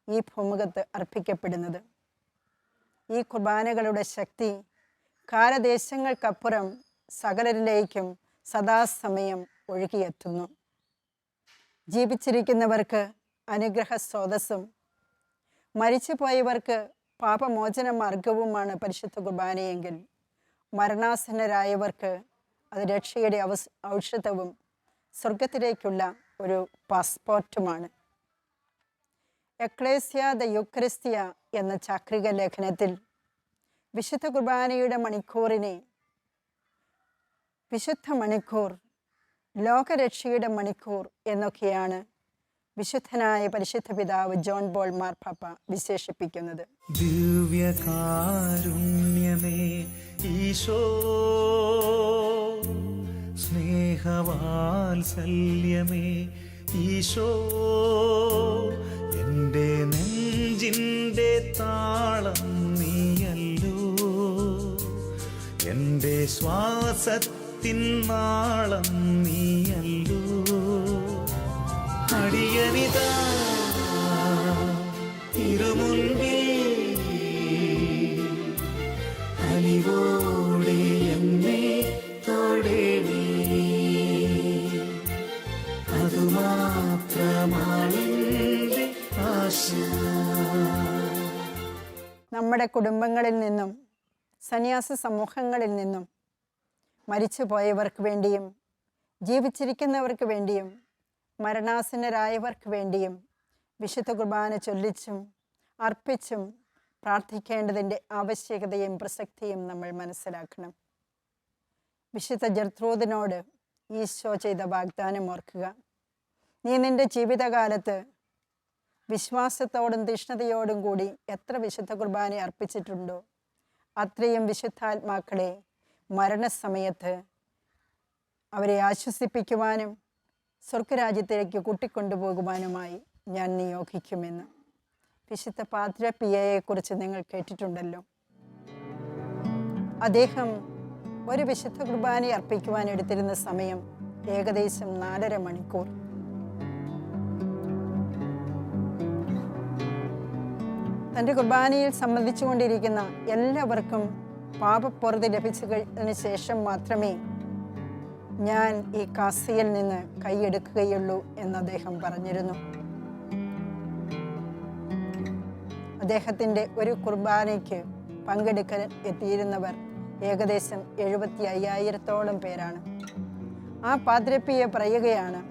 ഈ ഭൂമുഖത്ത് അർപ്പിക്കപ്പെടുന്നത്. ഈ കുർബാനകളുടെ ശക്തി കാലദേശങ്ങൾക്കപ്പുറം സകലരിലേക്കും സദാസമയം ഒഴുകിയെത്തുന്നു. ജീവിച്ചിരിക്കുന്നവർക്ക് അനുഗ്രഹ സ്രോതസ്സും മരിച്ചുപോയവർക്ക് പാപമോചന മാർഗവുമാണ് പരിശുദ്ധ കുർബാനയെങ്കിൽ മരണാസന്നരായവർക്ക് അത് രക്ഷയുടെ ഔഷധവും സ്വർഗത്തിലേക്കുള്ള ഒരു പാസ്പോർട്ടുമാണ്. എക്ലേസ്യ ദ യുക്രിസ്ത്യ എന്ന ചാക്രിക ലേഖനത്തിൽ വിശുദ്ധ കുർബാനയുടെ മണിക്കൂറിനെ വിശുദ്ധ മണിക്കൂർ, ലോകരക്ഷയുടെ മണിക്കൂർ എന്നൊക്കെയാണ് വിശുദ്ധനായ പരിശുദ്ധ പിതാവ് ജോൺ പോൾ മാർപ്പാപ്പ വിശേഷിപ്പിക്കുന്നത്. ദിവ്യകാരുണ്യമേ ഈശോ, സ്നേഹവാത്സല്യമേ ഈശോ, എൻ്റെ നെഞ്ചിൻ്റെ താളം നീയല്ലോ, എൻ്റെ ശ്വാസത്തിൻ നാളം നീയല്ലോ. അടിയനിതാ തിരുമുൻപിൽ അലിവോടെ എന്നെ തൊടേണേ, അതുമാത്രമാണ് എൻ്റെ ആശ. നമ്മുടെ കുടുംബങ്ങളിൽ നിന്നും സന്യാസ സമൂഹങ്ങളിൽ നിന്നും മരിച്ചു പോയവർക്ക് വേണ്ടിയും ജീവിച്ചിരിക്കുന്നവർക്ക് വേണ്ടിയും മരണാസന്നരായവർക്ക് വേണ്ടിയും വിശുദ്ധ കുർബാന ചൊല്ലിച്ചും അർപ്പിച്ചും പ്രാർത്ഥിക്കേണ്ടതിൻ്റെ ആവശ്യകതയും പ്രസക്തിയും നമ്മൾ മനസ്സിലാക്കണം. വിശുദ്ധ ജർത്രൂദിനോട് ഈശോ ചെയ്ത വാഗ്ദാനം ഓർക്കുക. നീ നിൻ്റെ ജീവിതകാലത്ത് വിശ്വാസത്തോടും തീഷ്ണതയോടും കൂടി എത്ര വിശുദ്ധ കുർബാന അർപ്പിച്ചിട്ടുണ്ടോ അത്രയും വിശുദ്ധാത്മാക്കളെ മരണസമയത്ത് അവരെ ആശ്വസിപ്പിക്കുവാനും സ്വർഗരാജ്യത്തിലേക്ക് കൂട്ടിക്കൊണ്ടുപോകുവാനുമായി ഞാൻ നിയോഗിക്കുമെന്ന്. വിശുദ്ധ പാദ്ര പിയയെക്കുറിച്ച് നിങ്ങൾ കേട്ടിട്ടുണ്ടല്ലോ. അദ്ദേഹം ഒരു വിശുദ്ധ കുർബാന അർപ്പിക്കുവാൻ എടുത്തിരുന്ന സമയം ഏകദേശം 4.5 മണിക്കൂർ. തൻ്റെ കുർബാനയിൽ സംബന്ധിച്ചുകൊണ്ടിരിക്കുന്ന എല്ലാവർക്കും പാപപ്പൊറുതി ലഭിച്ചതിന് ശേഷം മാത്രമേ ഞാൻ ഈ കാസിയിൽ നിന്ന് കൈയെടുക്കുകയുള്ളൂ എന്ന് അദ്ദേഹം പറഞ്ഞിരുന്നു. അദ്ദേഹത്തിൻ്റെ ഒരു കുർബാനയ്ക്ക് പങ്കെടുക്കാൻ എത്തിയിരുന്നവർ ഏകദേശം 75,000-ഓളം പേരാണ്. ആ പാദ്രപ്പിയെ പറയുകയാണ്,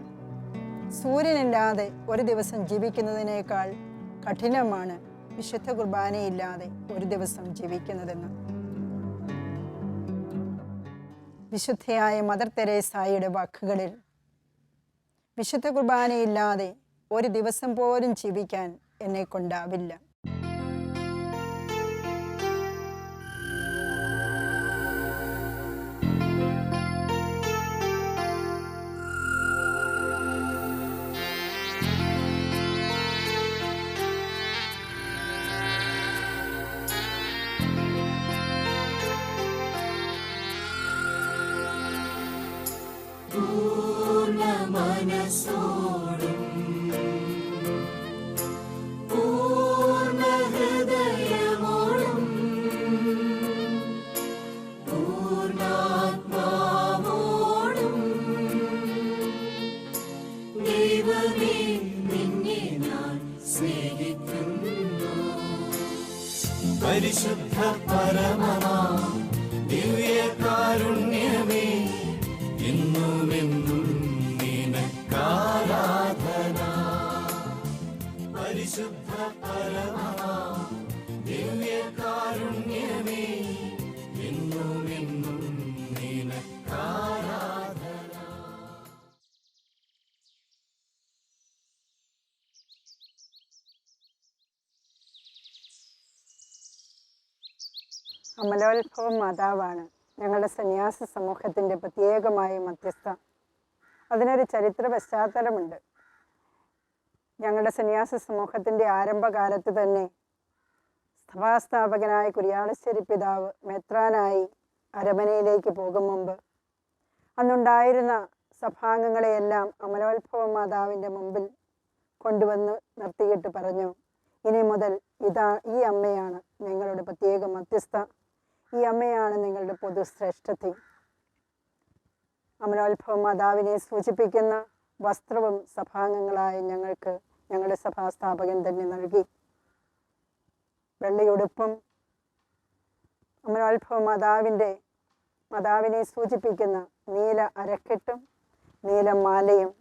സൂര്യനില്ലാതെ ഒരു ദിവസം ജീവിക്കുന്നതിനേക്കാൾ കഠിനമാണ് വിശുദ്ധ കുർബാനയില്ലാതെ ഒരു ദിവസം ജീവിക്കുന്നതെന്ന്. വിശുദ്ധയായ മദർ തെരേസായുടെ വാക്കുകളിൽ, വിശുദ്ധ കുർബാനയില്ലാതെ ഒരു ദിവസം പോലും ജീവിക്കാൻ എന്നെ കൊണ്ടാവില്ല. പൂർണ്ണ മനസ്സോടും പൂർണ്ണ ഹൃദയമോടും പൂർണ്ണാത്മാവോടും ദൈവമേ നിന്നെ ഞാൻ സ്നേഹിക്കുന്നു. പരിശുദ്ധ പരമമാ ദിവ്യകാരുണ്യമേ എന്നുമെന്നും നിനക്കാരാധന. പരിശുദ്ധ പരമമാ ദിവ്യകാരുണ്യമേ എന്നുമെന്നും നിനക്കാരാധന. അമലോത്ഭവ മാതാവാണ് ഞങ്ങളുടെ സന്യാസ സമൂഹത്തിൻ്റെ പ്രത്യേകമായ മധ്യസ്ഥ. അതിനൊരു ചരിത്ര പശ്ചാത്തലമുണ്ട്. ഞങ്ങളുടെ സന്യാസ സമൂഹത്തിൻ്റെ ആരംഭകാലത്ത് തന്നെ സഭാസ്ഥാപകനായ കുര്യാളശ്ശേരി പിതാവ് മെത്രാനായി അരമനയിലേക്ക് പോകും മുമ്പ് അന്നുണ്ടായിരുന്ന സഭാംഗങ്ങളെയെല്ലാം അമലോത്ഭവ മാതാവിൻ്റെ മുമ്പിൽ കൊണ്ടുവന്ന് നിർത്തിയിട്ട് പറഞ്ഞു, ഇനി മുതൽ ഈ അമ്മയാണ് ഞങ്ങളുടെ പ്രത്യേക മധ്യസ്ഥ, ഈ അമ്മയാണ് നിങ്ങളുടെ പൊതുശ്രേഷ്ഠത്തെ. അമലോത്ഭവ മാതാവിനെ സൂചിപ്പിക്കുന്ന വസ്ത്രവും സഭാംഗങ്ങളായ ഞങ്ങൾക്ക് ഞങ്ങളുടെ സഭാസ്ഥാപകൻ തന്നെ നൽകി. വെള്ളയുടുപ്പും അമലോത്ഭവ മാതാവിനെ സൂചിപ്പിക്കുന്ന നീല അരക്കെട്ടും നീല മാലയും.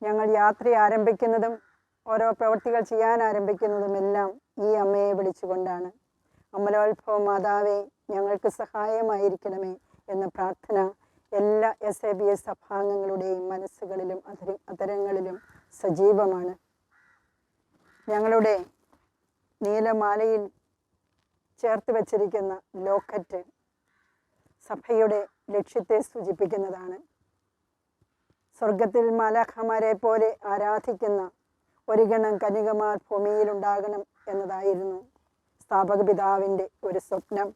ഞങ്ങൾ യാത്ര ആരംഭിക്കുന്നതും ഓരോ പ്രവൃത്തികൾ ചെയ്യാൻ ആരംഭിക്കുന്നതുമെല്ലാം ഈ അമ്മയെ വിളിച്ചുകൊണ്ടാണ്. അമലോത്ഭവ മാതാവേ ഞങ്ങൾക്ക് സഹായമായിരിക്കണമേ എന്ന പ്രാർത്ഥന എല്ലാ SABS സഭാംഗങ്ങളുടെയും മനസ്സുകളിലും അതരങ്ങളിലും സജീവമാണ്. ഞങ്ങളുടെ നീലമാലയിൽ ചേർത്ത് വച്ചിരിക്കുന്ന ലോക്കറ്റ് സഭയുടെ ലക്ഷ്യത്തെ സൂചിപ്പിക്കുന്നതാണ്. സ്വർഗത്തിൽ മാലാഖമാരെ പോലെ ആരാധിക്കുന്ന ഒരു ഗണം കന്യകമാർ ഭൂമിയിലുണ്ടാകണം എന്നതായിരുന്നു സ്ഥാപക പിതാവിൻ്റെ ഒരു സ്വപ്നം.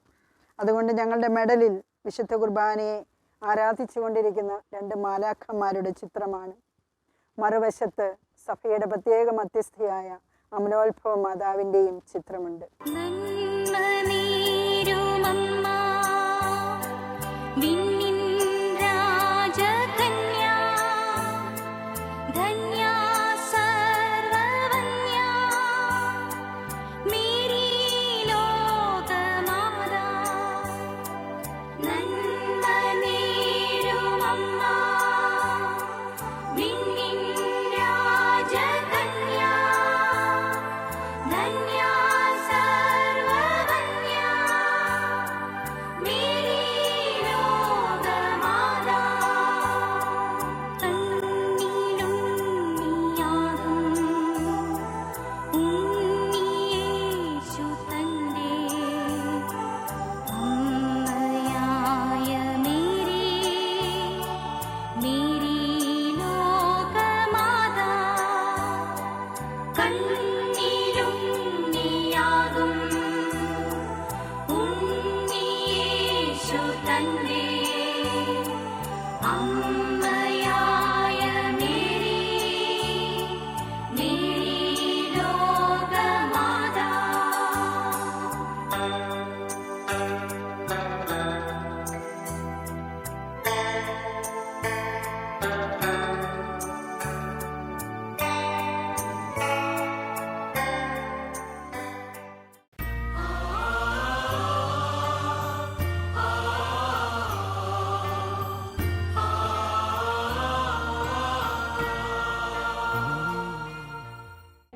അതുകൊണ്ട് ഞങ്ങളുടെ മെഡലിൽ വിശുദ്ധ കുർബാനയെ ആരാധിച്ചു കൊണ്ടിരിക്കുന്ന 2 മാലാഖമാരുടെ ചിത്രമാണ്. മറുവശത്ത് സഭയുടെ പ്രത്യേക മധ്യസ്ഥയായ അമലോത്ഭവ മാതാവിൻ്റെയും ചിത്രമുണ്ട്. ധന്യ സർവവന്യ മേരി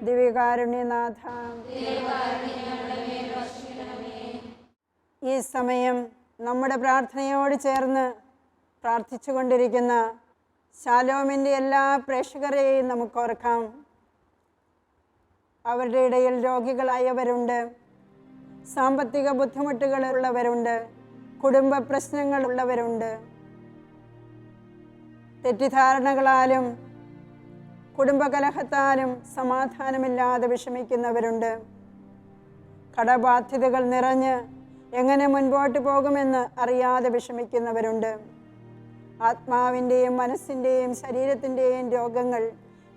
ദിവ്യകാരുണ്യനാഥ, ഈ സമയം നമ്മുടെ പ്രാർത്ഥനയോട് ചേർന്ന് പ്രാർത്ഥിച്ചുകൊണ്ടിരിക്കുന്ന ശാലോമിൻ്റെ എല്ലാ പ്രേക്ഷകരെയും നമുക്ക് ഓർക്കാം. അവരുടെ ഇടയിൽ രോഗികളായവരുണ്ട്, സാമ്പത്തിക ബുദ്ധിമുട്ടുകളുള്ളവരുണ്ട്, കുടുംബ പ്രശ്നങ്ങളുള്ളവരുണ്ട്, തെറ്റിദ്ധാരണകളാലും കുടുംബകലഹത്താലും സമാധാനമില്ലാതെ വിഷമിക്കുന്നവരുണ്ട്, കടബാധ്യതകൾ നിറഞ്ഞ് എങ്ങനെ മുൻപോട്ട് പോകുമെന്ന് അറിയാതെ വിഷമിക്കുന്നവരുണ്ട്. ആത്മാവിൻ്റെയും മനസ്സിൻ്റെയും ശരീരത്തിൻ്റെയും രോഗങ്ങൾ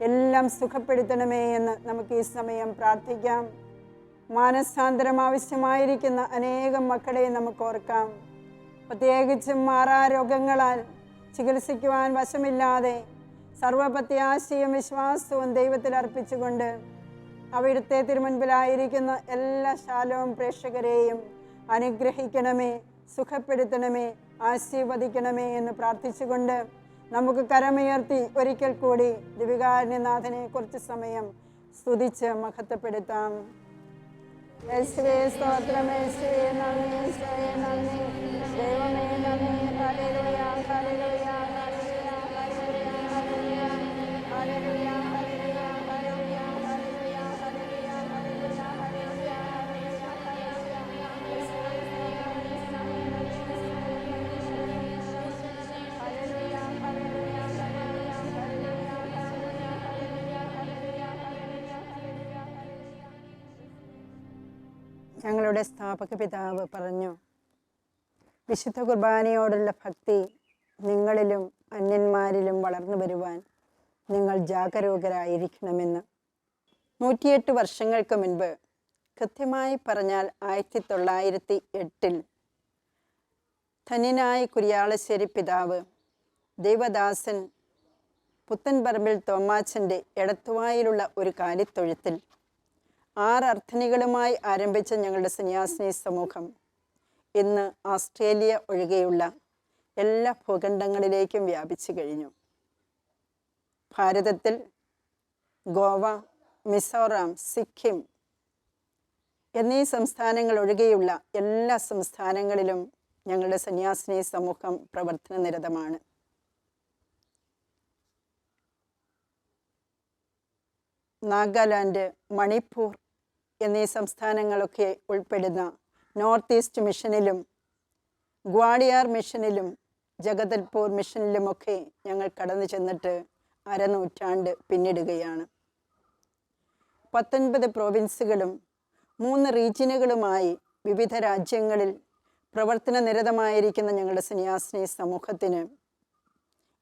എല്ലാം സുഖപ്പെടുത്തണമേ എന്ന് നമുക്ക് ഈ സമയം പ്രാർത്ഥിക്കാം. മാനസാന്തരം ആവശ്യമായിരിക്കുന്ന അനേകം മക്കളെ നമുക്ക് ഓർക്കാം. പ്രത്യേകിച്ചും മാറാരോഗങ്ങളാൽ ചികിത്സിക്കുവാൻ വശമില്ലാതെ സർവപ്രത്യാശയും വിശ്വാസവും ദൈവത്തിൽ അർപ്പിച്ചുകൊണ്ട് അവിടുത്തെ തിരുമുൻപിലായിരിക്കുന്ന എല്ലാ ശാലോം പ്രേക്ഷകരെയും അനുഗ്രഹിക്കണമേ, സുഖപ്പെടുത്തണമേ, ആശീർവദിക്കണമേ എന്ന് പ്രാർത്ഥിച്ചുകൊണ്ട് നമുക്ക് കരമുയർത്തി ഒരിക്കൽ കൂടി ദിവ്യകാരുണ്യനാഥനെ കുറച്ച് സമയം സ്തുതിച്ച് മഹത്വപ്പെടുത്താം. യേശുവേ സ്തോത്രം, യേശുവേ നന്ദി, യേശുവേ നന്ദി, ദൈവമേ നന്ദി. Hallelujah, hallelujah, hallelujah, hallelujah, hallelujah, hallelujah, hallelujah, hallelujah, hallelujah, hallelujah, hallelujah, hallelujah, ഞങ്ങളുടെ സ്ഥാപക പിതാവ് പറഞ്ഞു, വിശുദ്ധ കുർബാനയോടുള്ള ഭക്തി നിങ്ങളിലും അന്യന്മാരിലും വളർന്നു വരുവാൻ നിങ്ങൾ ജാഗരൂകരായിരിക്കണമെന്ന്. 108 വർഷങ്ങൾക്ക് മുൻപ്, കൃത്യമായി പറഞ്ഞാൽ 1908 ധന്യനായ കുര്യാളശ്ശേരി പിതാവ് ദേവദാസൻ പുത്തൻപറമ്പിൽ തോമാച്ചൻ്റെ എടത്തുവായിലുള്ള ഒരു കാലിത്തൊഴുത്തിൽ 6 അർത്ഥനികളുമായി ആരംഭിച്ച ഞങ്ങളുടെ സന്യാസിനി സമൂഹം ഇന്ന് ഓസ്ട്രേലിയ ഒഴികെയുള്ള എല്ലാ ഭൂഖണ്ഡങ്ങളിലേക്കും വ്യാപിച്ചു കഴിഞ്ഞു. ഭാരതത്തിൽ ഗോവ, മിസോറാം, സിക്കിം എന്നീ സംസ്ഥാനങ്ങൾ ഒഴികെയുള്ള എല്ലാ സംസ്ഥാനങ്ങളിലും ഞങ്ങളുടെ സന്യാസിനി സമൂഹം പ്രവർത്തന നിരതമാണ്. നാഗാലാൻഡ്, മണിപ്പൂർ എന്നീ സംസ്ഥാനങ്ങളൊക്കെ ഉൾപ്പെടുന്ന നോർത്ത് ഈസ്റ്റ് മിഷനിലും ഗ്വാളിയാർ മിഷനിലും ജഗദൽപൂർ മിഷനിലുമൊക്കെ ഞങ്ങൾ കടന്നു ചെന്നിട്ട് അരനൂറ്റാണ്ട് പിന്നിടുകയാണ്. 19 പ്രോവിൻസുകളും 3 റീജിയനുകളുമായി വിവിധ രാജ്യങ്ങളിൽ പ്രവർത്തന നിരതമായിരിക്കുന്ന ഞങ്ങളുടെ സന്യാസിനി സമൂഹത്തിന്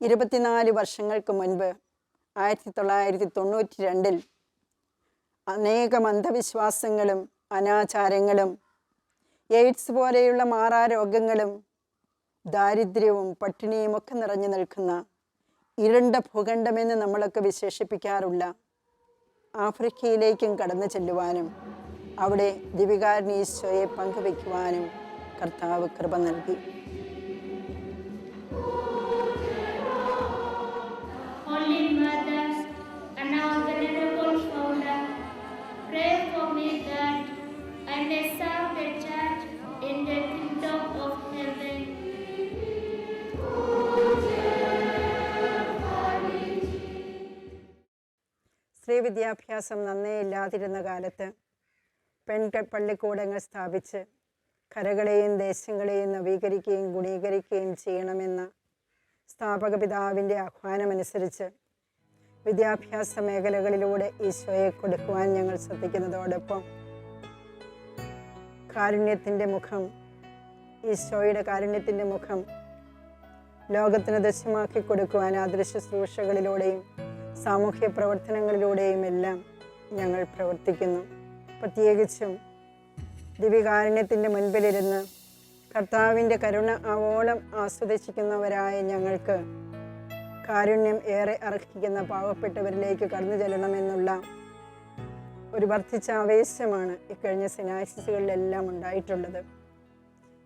24 വർഷങ്ങൾക്ക് മുൻപ് 1992 അനേകം അന്ധവിശ്വാസങ്ങളും അനാചാരങ്ങളും എയ്ഡ്സ് പോലെയുള്ള മാറാരോഗങ്ങളും ദാരിദ്ര്യവും പട്ടിണിയും ഒക്കെ നിറഞ്ഞു നിൽക്കുന്ന ഇരുണ്ട ഭൂഖണ്ഡമെന്ന് നമ്മളൊക്കെ വിശേഷിപ്പിക്കാറുള്ള ആഫ്രിക്കയിലേക്കും കടന്നു ചെല്ലുവാനും അവിടെ ദിവ്യകാരുണ്യ ഈശോയെ പങ്കുവയ്ക്കുവാനും കർത്താവ് കൃപ നൽകി. സ്ത്രീ വിദ്യാഭ്യാസം നന്നേ ഇല്ലാതിരുന്ന കാലത്ത് പള്ളിക്കൂടങ്ങൾ സ്ഥാപിച്ച് കരകളെയും ദേശങ്ങളെയും നവീകരിക്കുകയും ഗുണീകരിക്കുകയും ചെയ്യണമെന്ന സ്ഥാപക പിതാവിൻ്റെ ആഹ്വാനമനുസരിച്ച് വിദ്യാഭ്യാസ മേഖലകളിലൂടെ ഈശോയെ കൊടുക്കുവാൻ ഞങ്ങൾ ശ്രദ്ധിക്കുന്നതോടൊപ്പം കാരുണ്യത്തിൻ്റെ മുഖം, ഈശോയുടെ കാരുണ്യത്തിൻ്റെ മുഖം ലോകത്തിന് ദൃശ്യമാക്കി കൊടുക്കുവാൻ ആദർശ ശുശ്രൂഷകളിലൂടെയും സാമൂഹ്യ പ്രവർത്തനങ്ങളിലൂടെയും എല്ലാം ഞങ്ങൾ പ്രവർത്തിക്കുന്നു. പ്രത്യേകിച്ചും ദിവ്യകാരുണ്യത്തിൻ്റെ മുൻപിലിരുന്ന് കർത്താവിൻ്റെ കരുണ ആവോളം ആസ്വദിച്ചിരിക്കുന്നവരായ ഞങ്ങൾക്ക് കാരുണ്യം ഏറെ അർഹിക്കുന്ന പാവപ്പെട്ടവരിലേക്ക് കടന്നു ചെല്ലണമെന്നുള്ള ഒരു വർദ്ധിച്ച ആവേശമാണ് ഇക്കഴിഞ്ഞ സിനാസിസുകളിലെല്ലാം ഉണ്ടായിട്ടുള്ളത്.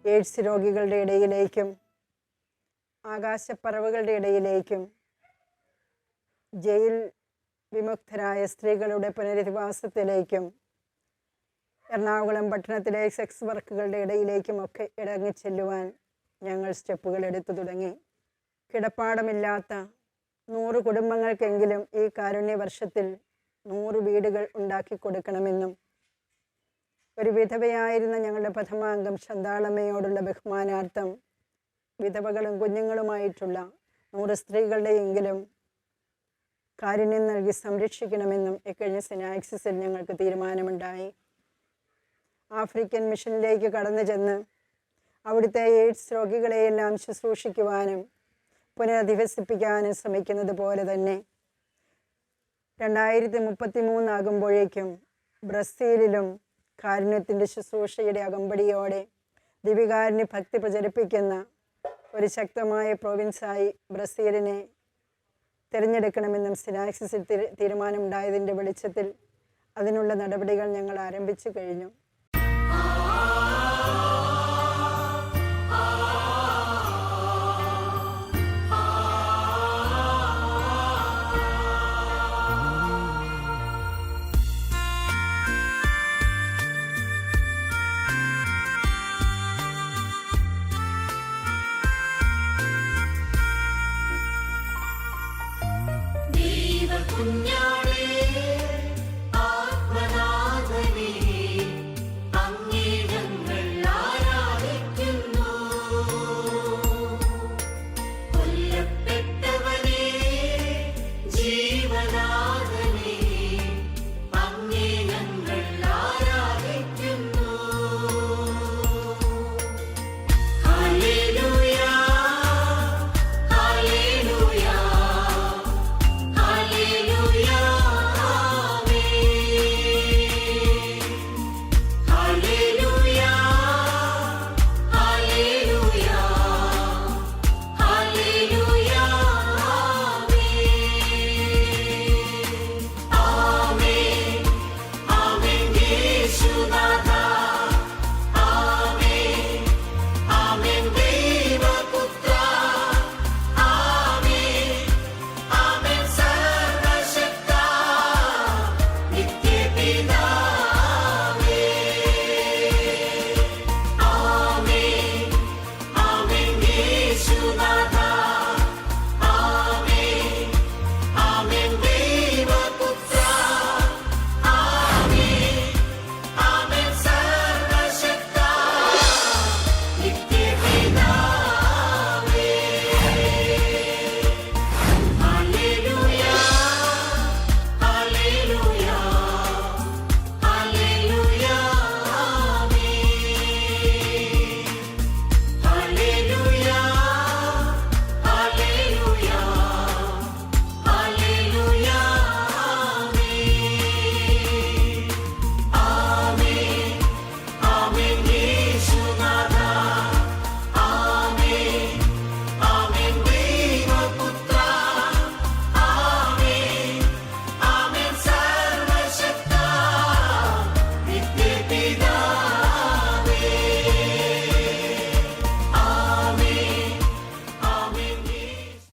എയ്ഡ്സ് രോഗികളുടെ ഇടയിലേക്കും ആകാശപ്പറവുകളുടെ ഇടയിലേക്കും ജയിൽ വിമുക്തരായ സ്ത്രീകളുടെ പുനരധിവാസത്തിലേക്കും എറണാകുളം പട്ടണത്തിലെ സെക്സ് വർക്കുകളുടെ ഇടയിലേക്കുമൊക്കെ ഇറങ്ങിച്ചെല്ലുവാൻ ഞങ്ങൾ സ്റ്റെപ്പുകൾ എടുത്തു തുടങ്ങി. കിടപ്പാടമില്ലാത്ത 100 കുടുംബങ്ങൾക്കെങ്കിലും ഈ കാരുണ്യ വർഷത്തിൽ 100 വീടുകൾ ഉണ്ടാക്കി കൊടുക്കണമെന്നും ഒരു വിധവയായിരുന്ന ഞങ്ങളുടെ പ്രഥമാംഗം ശന്താളമ്മയോടുള്ള ബഹുമാനാർത്ഥം വിധവകളും കുഞ്ഞുങ്ങളുമായിട്ടുള്ള 100 സ്ത്രീകളുടെയെങ്കിലും കാരുണ്യം നൽകി സംരക്ഷിക്കണമെന്നും ഇക്കഴിഞ്ഞ സിനാക്സിസിൽ ഞങ്ങൾക്ക് തീരുമാനമുണ്ടായി. ആഫ്രിക്കൻ മിഷനിലേക്ക് കടന്നു ചെന്ന് അവിടുത്തെ എയ്ഡ്സ് രോഗികളെയെല്ലാം ശുശ്രൂഷിക്കുവാനും പുനരധിവസിപ്പിക്കാനും ശ്രമിക്കുന്നത് പോലെ തന്നെ 2033 ആകുമ്പോഴേക്കും ബ്രസീലിലും കാരുണ്യത്തിൻ്റെ ശുശ്രൂഷയുടെ അകമ്പടിയോടെ ദിവികാരുണ്യ ഭക്തി പ്രചരിപ്പിക്കുന്ന ഒരു ശക്തമായ പ്രൊവിൻസായി ബ്രസീലിനെ തിരഞ്ഞെടുക്കണമെന്നും സിനാക്സിസിൽ തീരുമാനമുണ്ടായതിൻ്റെ വെളിച്ചത്തിൽ അതിനുള്ള നടപടികൾ ഞങ്ങൾ ആരംഭിച്ചു കഴിഞ്ഞു.